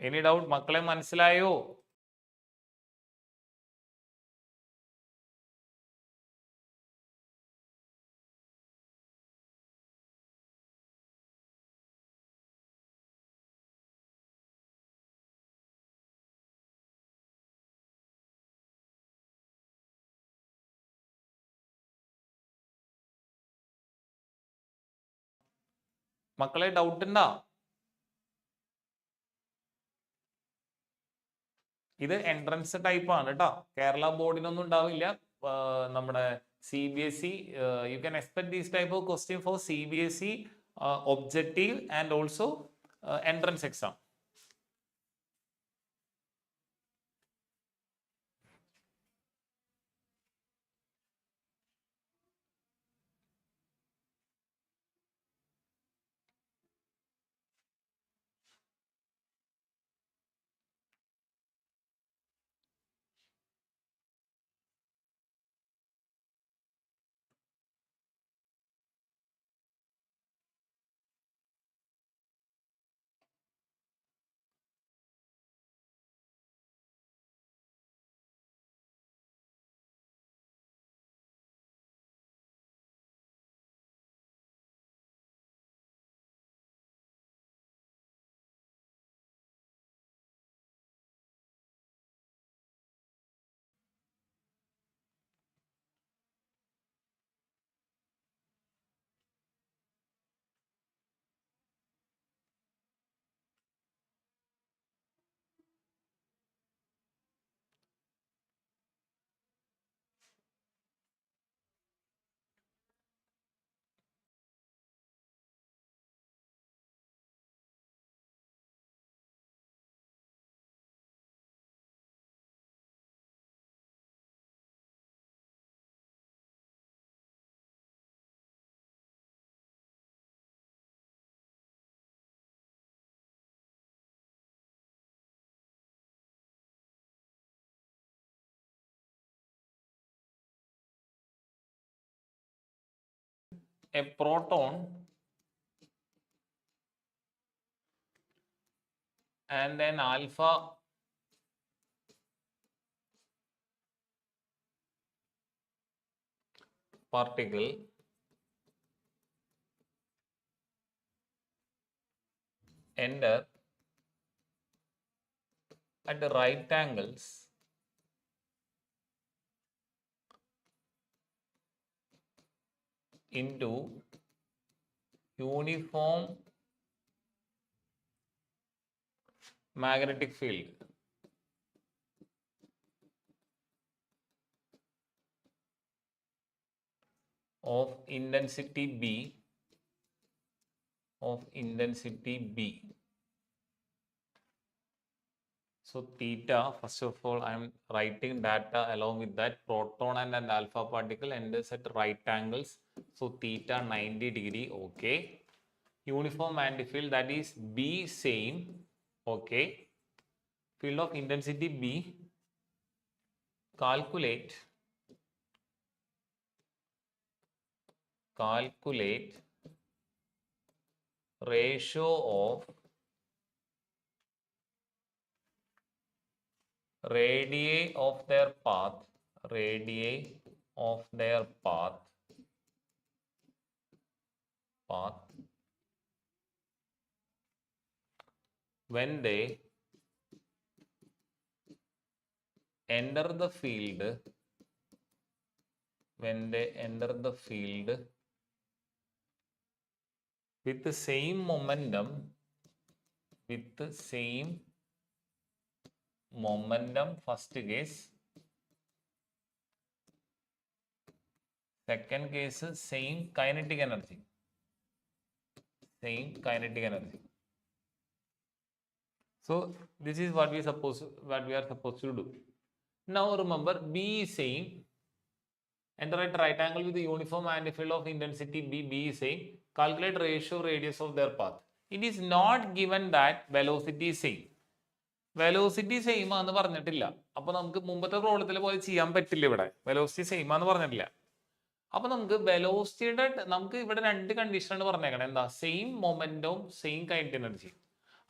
Any doubt? മക്കളെ മനസ്സിലായോ? മക്കളെ doubt ഉണ്ടോ? ഇത് entrance type ആണ് കേട്ടോ. കേരള ബോർഡിനൊന്നും ഉണ്ടാവില്ല. നമ്മുടെ CBSE, you can expect this type of question for CBSE objective and also entrance exam. A proton and an alpha particle enter at the right angles into uniform magnetic field of intensity B, So theta, first of all, I am writing data along with that. Proton and an alpha particle enters at right angles. So theta 90 degree, okay. Uniform magnetic field, that is B same, okay. Field of intensity B, calculate ratio of radii of their path when they enter the field with the same momentum momentum, first case. Second case, same kinetic energy. Same kinetic energy. So this is what we are supposed to do. Now remember, B is saying, enter a right angle with the uniform manifold of intensity B. B is saying, calculate ratio radius of their path. It is not given that velocity is same. Velocity same ആണെന്ന് പറഞ്ഞിട്ടില്ല. അപ്പോൾ നമുക്ക് മുമ്പത്തെ പ്രോബ്ലത്തിൽ പോലെ ചെയ്യാൻ പറ്റില്ല ഇവിടെ. Velocity same ആണെന്ന് പറഞ്ഞിട്ടില്ല. അപ്പോൾ നമുക്ക് വെലോസിറ്റിയുടെ നമുക്ക് ഇവിടെ രണ്ട് കണ്ടീഷൻ ആണ് പറഞ്ഞേക്കണം. എന്താ? Same momentum, same kinetic energy.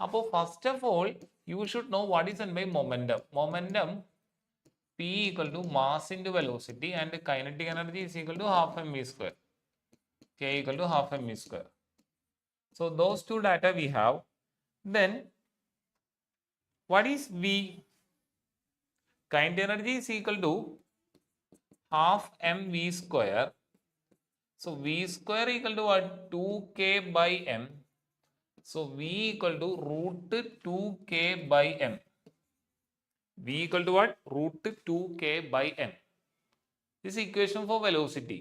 അപ്പോൾ first of all you should know what is my momentum. Momentum P equal to mass into velocity and kinetic energy is equal to half mv square. K equal to half mv square. So those two data we have. Then what is V? Kinetic energy is equal to half mv square. So V square equal to what? 2k by m. So V equal to root 2k by m. V equal to what? Root 2k by m. This is equation for velocity.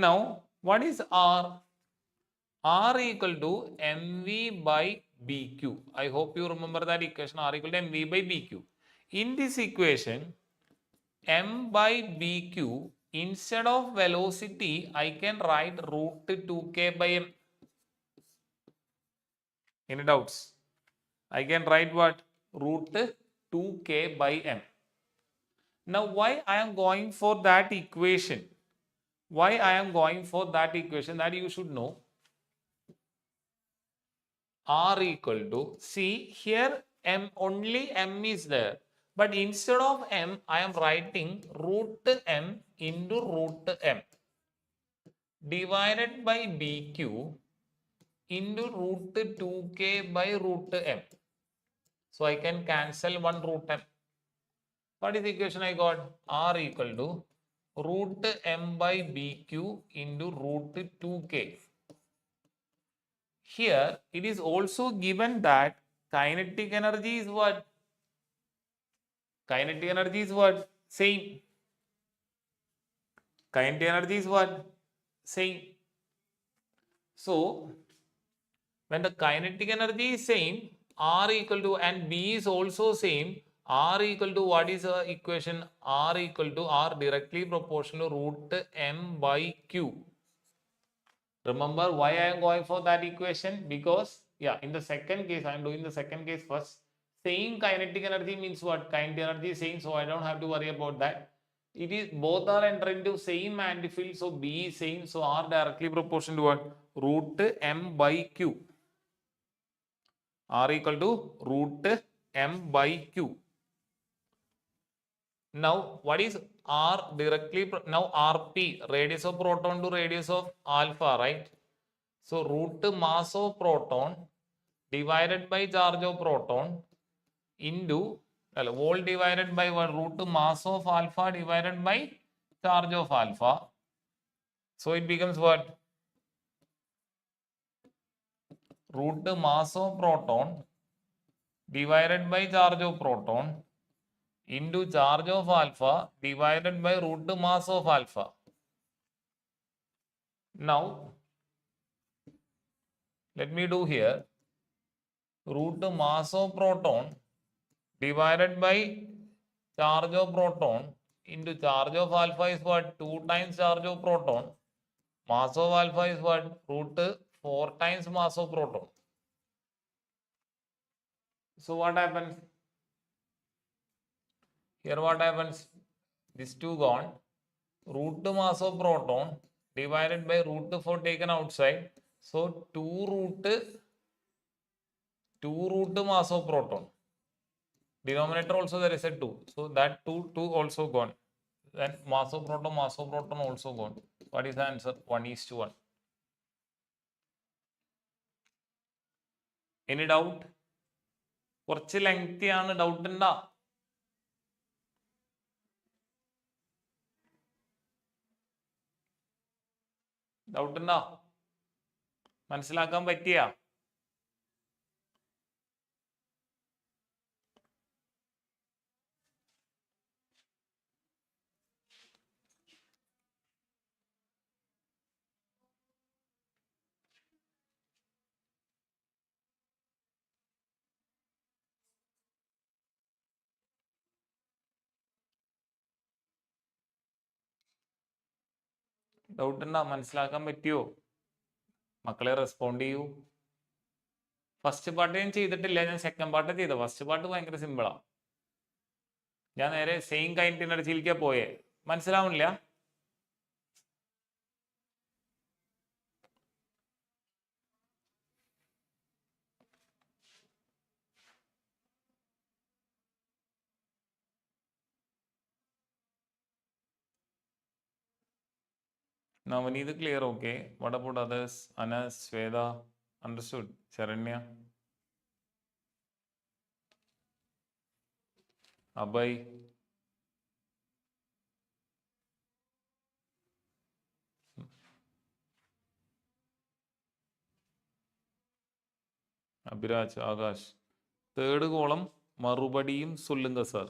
Now, what is R? R equal to mv by bq. I hope you remember that equation. R equal to mv by bq. In this equation, m by bq, instead of velocity, I can write root 2k by m. Any doubts? I can write what? Root 2k by m. Now, why I am going for that equation? Why I am going for that equation? That you should know. R equal to, see here m, only m is there. But instead of m, I am writing root m into root m divided by bq into root 2k by root m. So I can cancel one root m. What is the equation I got? R equal to root m by bq into root 2k. Here it is also given that kinetic energy is what? Kinetic energy is what? Same. Kinetic energy is what? Same. So when the kinetic energy is same, R equal to, and B is also same, R equal to what is the equation? R equal to R directly proportional to root m by q. Remember why I am going for that equation? Because yeah, in the second case, I am doing the second case first. Same kinetic energy means what? Kinetic energy is same, so I don't have to worry about that. It is both are entering into same manifold, so B is same, so R directly proportional to what? Root m by q. R equal to root m by q. Now what is R directly? Now Rp, radius of proton to radius of alpha, right? So root mass of proton divided by charge of proton into volt divided by what? Root mass of alpha divided by charge of alpha. So it becomes what? Root mass of proton divided by charge of proton into charge of alpha divided by root mass of alpha. Now let me do here root mass of proton divided by charge of proton into charge of alpha is what? 2 times charge of proton. Mass of alpha is what? Root 4 times mass of proton. So what happens? Here what happens? These two gone. Root mass of proton divided by root 4 taken outside. So 2 root mass of proton. Denominator also there is a 2. So that 2 also gone. Then mass of proton also gone. What is the answer? 1:1. Any doubt? കുറച്ച് lengthy ആണ്, doubt ഉണ്ടോ? Doubt ഉണ്ടോ? മനസ്സിലാക്കാൻ പറ്റിയ? Doubt ഉണ്ടോ? മനസ്സിലാക്കാൻ പറ്റിയോ? മക്കളെ റെസ്പോണ്ട് ചെയ്യൂ. ഫസ്റ്റ് പാർട്ട് ഞാൻ ചെയ്തിട്ടില്ല, ഞാൻ സെക്കൻഡ് പാർട്ട് ചെയ്ത. ഫസ്റ്റ് പാർട്ട് ഭയങ്കര സിമ്പിളാ. ഞാൻ നേരെ സെയിം കൈൻഡ് എനർജിയിലേക്കാ പോയേ. മനസ്സിലാവുന്നില്ല? Navneet clear, okay. What about others? Anas, Sweda, understood? Charanya, Abhay, Abhiraj, Akash. Third column, Marubadium Sulunga sir.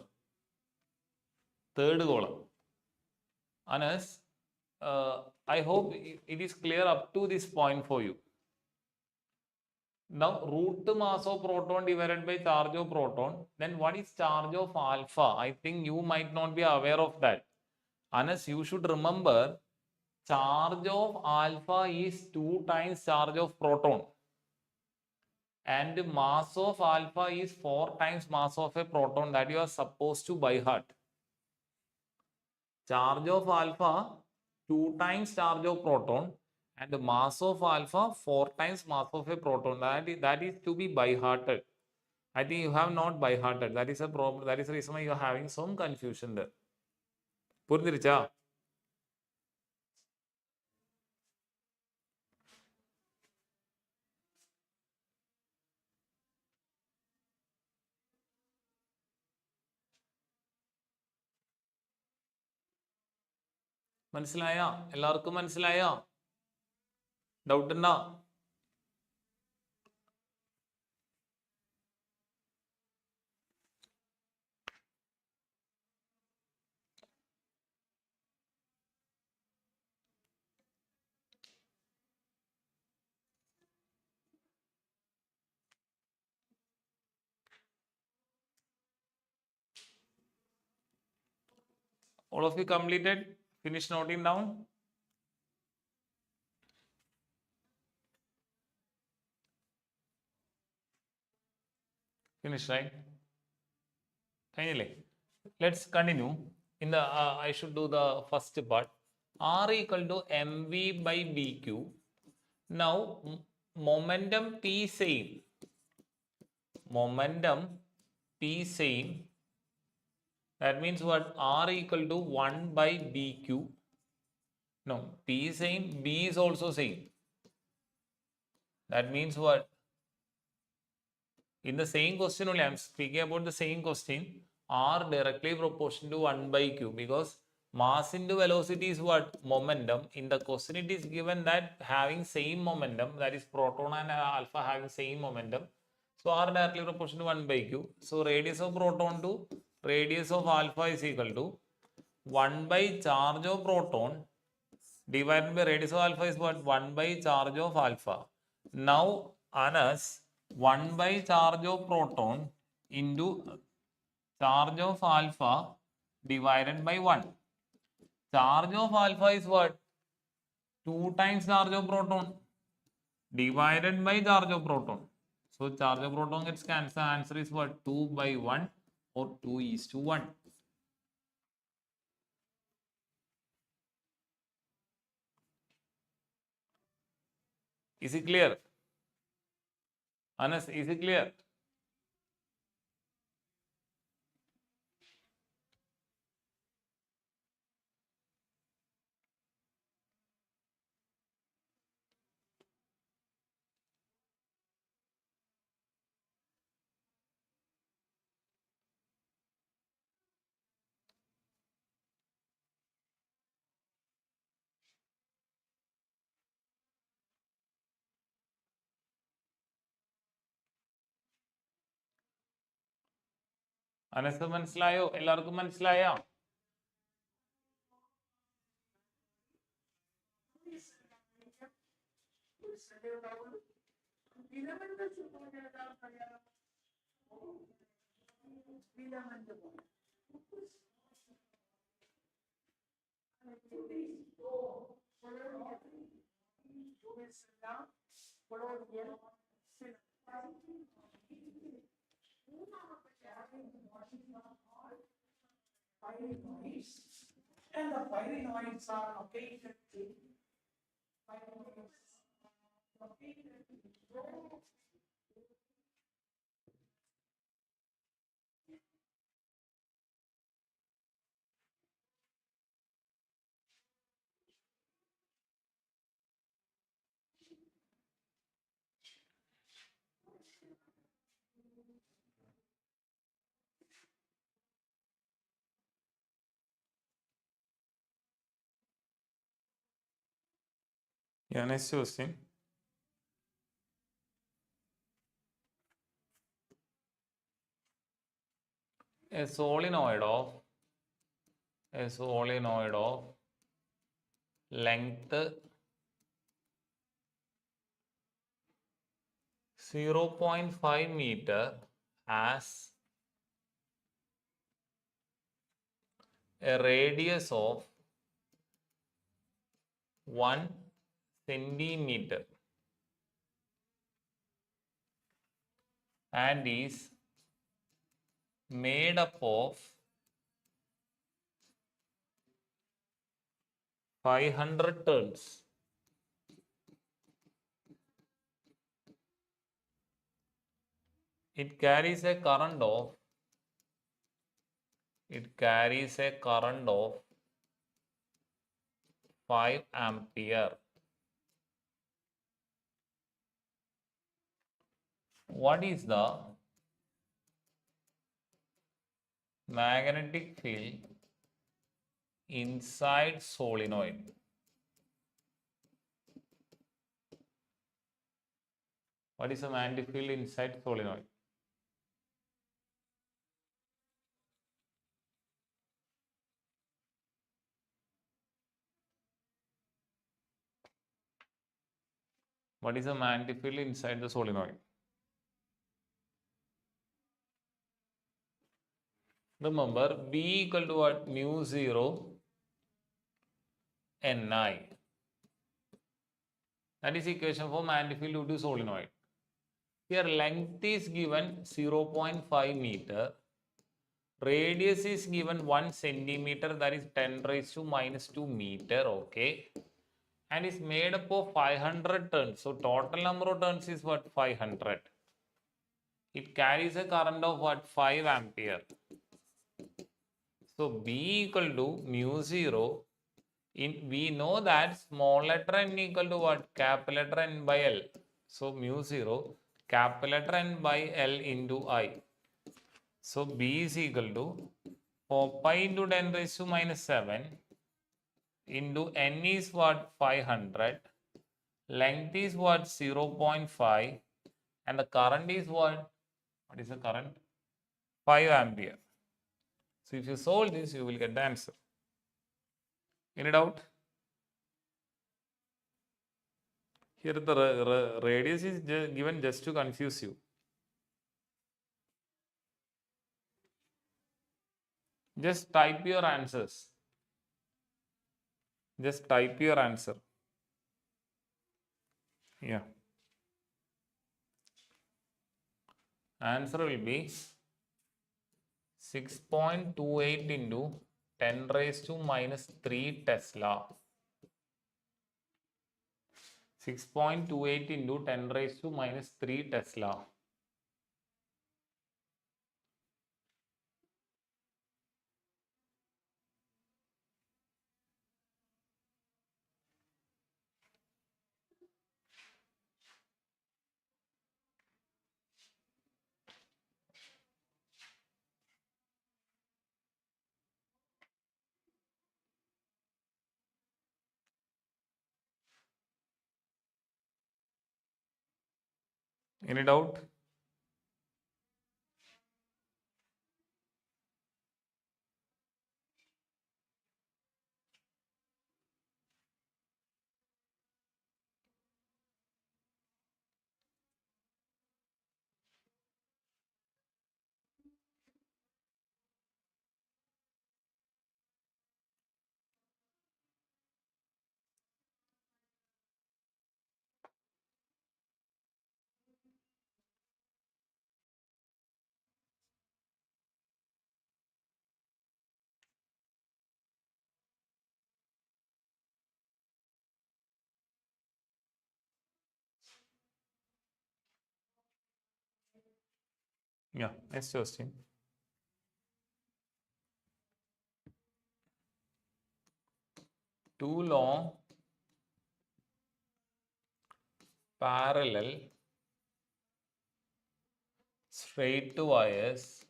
Third column. Anas, I hope it is clear up to this point for you. Now, root mass of proton divided by charge of proton. Then what is charge of alpha? I think you might not be aware of that. Anas, you should remember charge of alpha is 2 times charge of proton. And mass of alpha is 4 times mass of a proton. That you are supposed to by heart. Charge of alpha 2 times charge of proton and the mass of alpha 4 times mass of a proton. That is to be by hearted. I think you have not by hearted. That is a problem. That is the reason why you are having some confusion there. Purdiricha? മനസ്സിലായ? എല്ലാവർക്കും മനസ്സിലായ? Doubt ഉണ്ടോ? All of you completed? Finish noting down? Finish, right? Finally, let's continue. In the I should do the first part. R equal to mv by bq. Now, momentum P same. Momentum P same. That means what? R equal to 1 by bq. No, P same, B is also same. That means what? In the same question only, I am speaking about the same question. R directly proportional to 1 by q, because mass into velocity is what? Momentum. In the question it is given that having same momentum, that is proton and alpha having same momentum. So R directly proportional to 1 by q. So radius of proton to radius of alpha is equal to 1 by charge of proton divided by radius of alpha is what? 1 by charge of alpha. Now, Anas, 1 by charge of proton into charge of alpha divided by 1. Charge of alpha is what? 2 times charge of proton divided by charge of proton. So charge of proton gets cancelled. Answer is what? 2 by 1 or 2 is to 1. Is it clear? Anas, is it clear? Anas മനസ്സിലായോ? എല്ലാവർക്കും മനസ്സിലായോ?
And the solenoids are located in
Yeah, next question. A solenoid of length 0.5 meter has a radius of 1 centimeter and is made up of 500 turns. It carries a current of 5 ampere. What is the magnetic field inside solenoid? What is the magnetic field inside solenoid? What is the magnetic field inside the solenoid? Remember, B equal to what? Mu 0 Ni. That is equation for magnetic field due to solenoid. Here length is given 0.5 meter. Radius is given 1 centimeter, that is 10 raised to minus 2 meter, okay. And is made up of 500 turns. So total number of turns is what? 500. It carries a current of what? 5 ampere. So B equal to mu 0. We know that small letter n equal to what? Capital letter N by L. So mu 0, capital letter N by L into I. So B is equal to 4 pi into 10 raised to minus 7 into N is what? 500. Length is what? 0.5. And the current is what? What is the current? 5 ampere. So if you solve this, you will get the answer. Any doubt? Here the radius is given just to confuse you. Just type your answers. Just type your answer. Yeah. Answer will be 6.28 into 10 raised to minus 3 Tesla. 6.28 into 10 raised to minus 3 Tesla. Any doubt? Yeah, next question. Two long parallel straight wires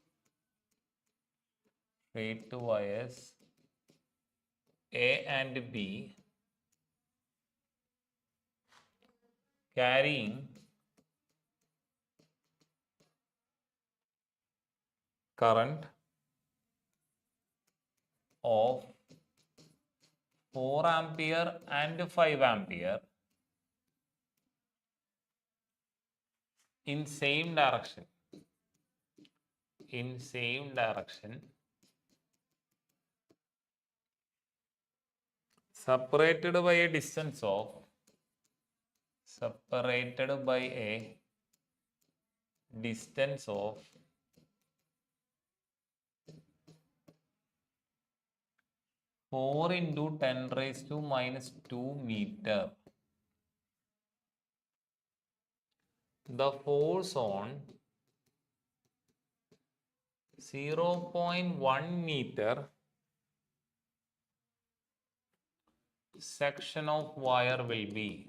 A and B carrying current of 4 ampere and 5 ampere in same direction. Separated by a distance of 4 into 10 raised to minus 2 meter. The force on 0.1 meter section of wire will be.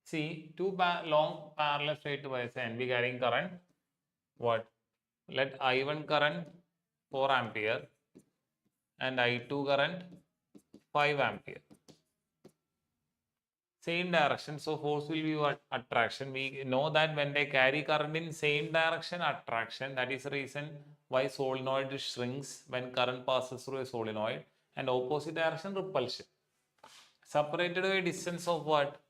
See, two long parallel straight wires and we carrying current. What? Let I1 current 4 ampere and I2 current 5 ampere. Same direction, so force will be what? Attraction. We know that when they carry current in same direction, attraction. That is the reason why solenoid shrinks when current passes through a solenoid, and opposite direction, repulsion. Separated by a distance of what?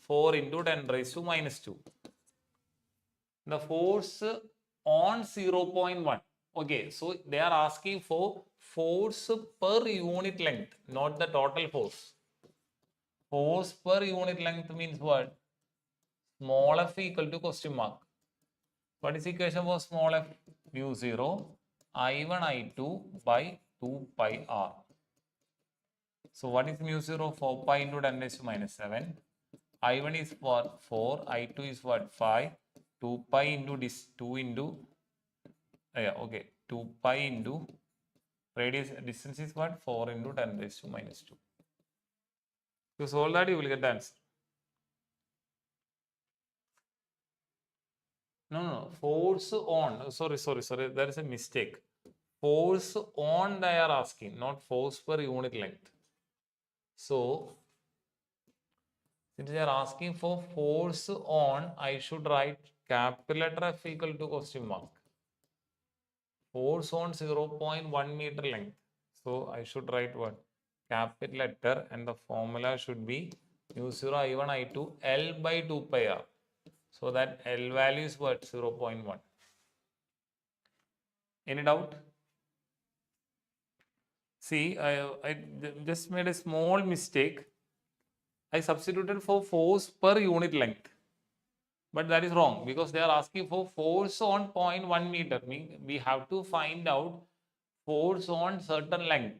4 into 10 raised to minus 2. The force on 0.1. Okay, so they are asking for force per unit length, not the total force. Force per unit length means what? Small f equal to question mark. What is the equation for small f? Mu 0 I1 I2 by 2 pi r. So what is mu 0? 4 pi into 10 raised to minus 7. I1 is what? 4. I2 is what? 5. 2 pi into this 2 into 2 pi into radius distance is what? 4 into 10 raised to minus 2. You solve that, you will get the answer. No. Force on. Sorry. There is a mistake. Force on they are asking, not force per unit length. So, since they are asking for force on, I should write capital letter F equal to question mark. Force on 0.1 meter length. So, I should write what? Capital letter, and the formula should be mu 0 I1 I2 L by 2 pi r. So that L value is what? 0.1. Any doubt? See, I just made a small mistake. I substituted for force per unit length. But that is wrong because they are asking for force on 0.1 meter. We have to find out force on certain length.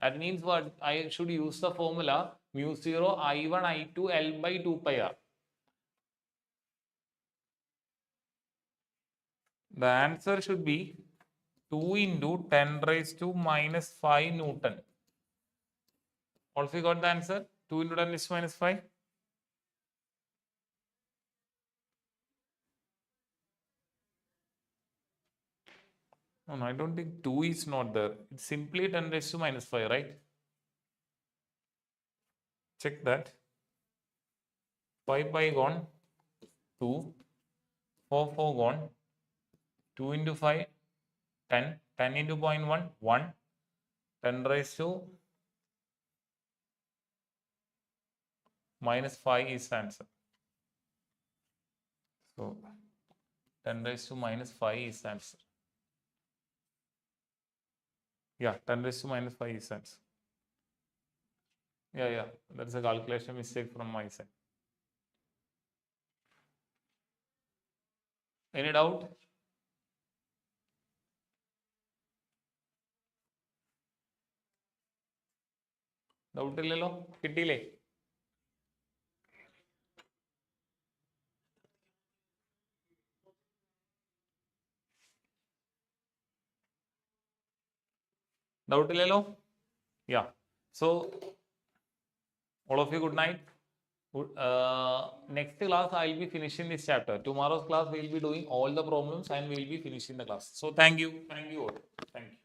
That means what? I should use the formula mu 0 I1 I2 L by 2 pi r. The answer should be 2 into 10 raised to minus 5 Newton. Also you got the answer? 2 into 10 raised to minus 5. No, I don't think 2 is not there. It's simply 10 raised to minus 5, right? Check that. 5 pi gone. 2. 4 gone. 2 into 5. 10. 10 into 0.1. 1. 10 raised to minus 5 is the answer. So, 10 raised to minus 5 is the answer. Yeah, 10 raised to minus 5 is the answer. Yeah. That's a calculation mistake from my side. Any doubt? Doubt ഇല്ലല്ലോ, കിട്ടിയില്ലേ? Doubt illalo? Yeah. So, all of you, good night. Next class, I will be finishing this chapter. Tomorrow's class, we will be doing all the problems and we will be finishing the class. So, thank you. Thank you all. Thank you.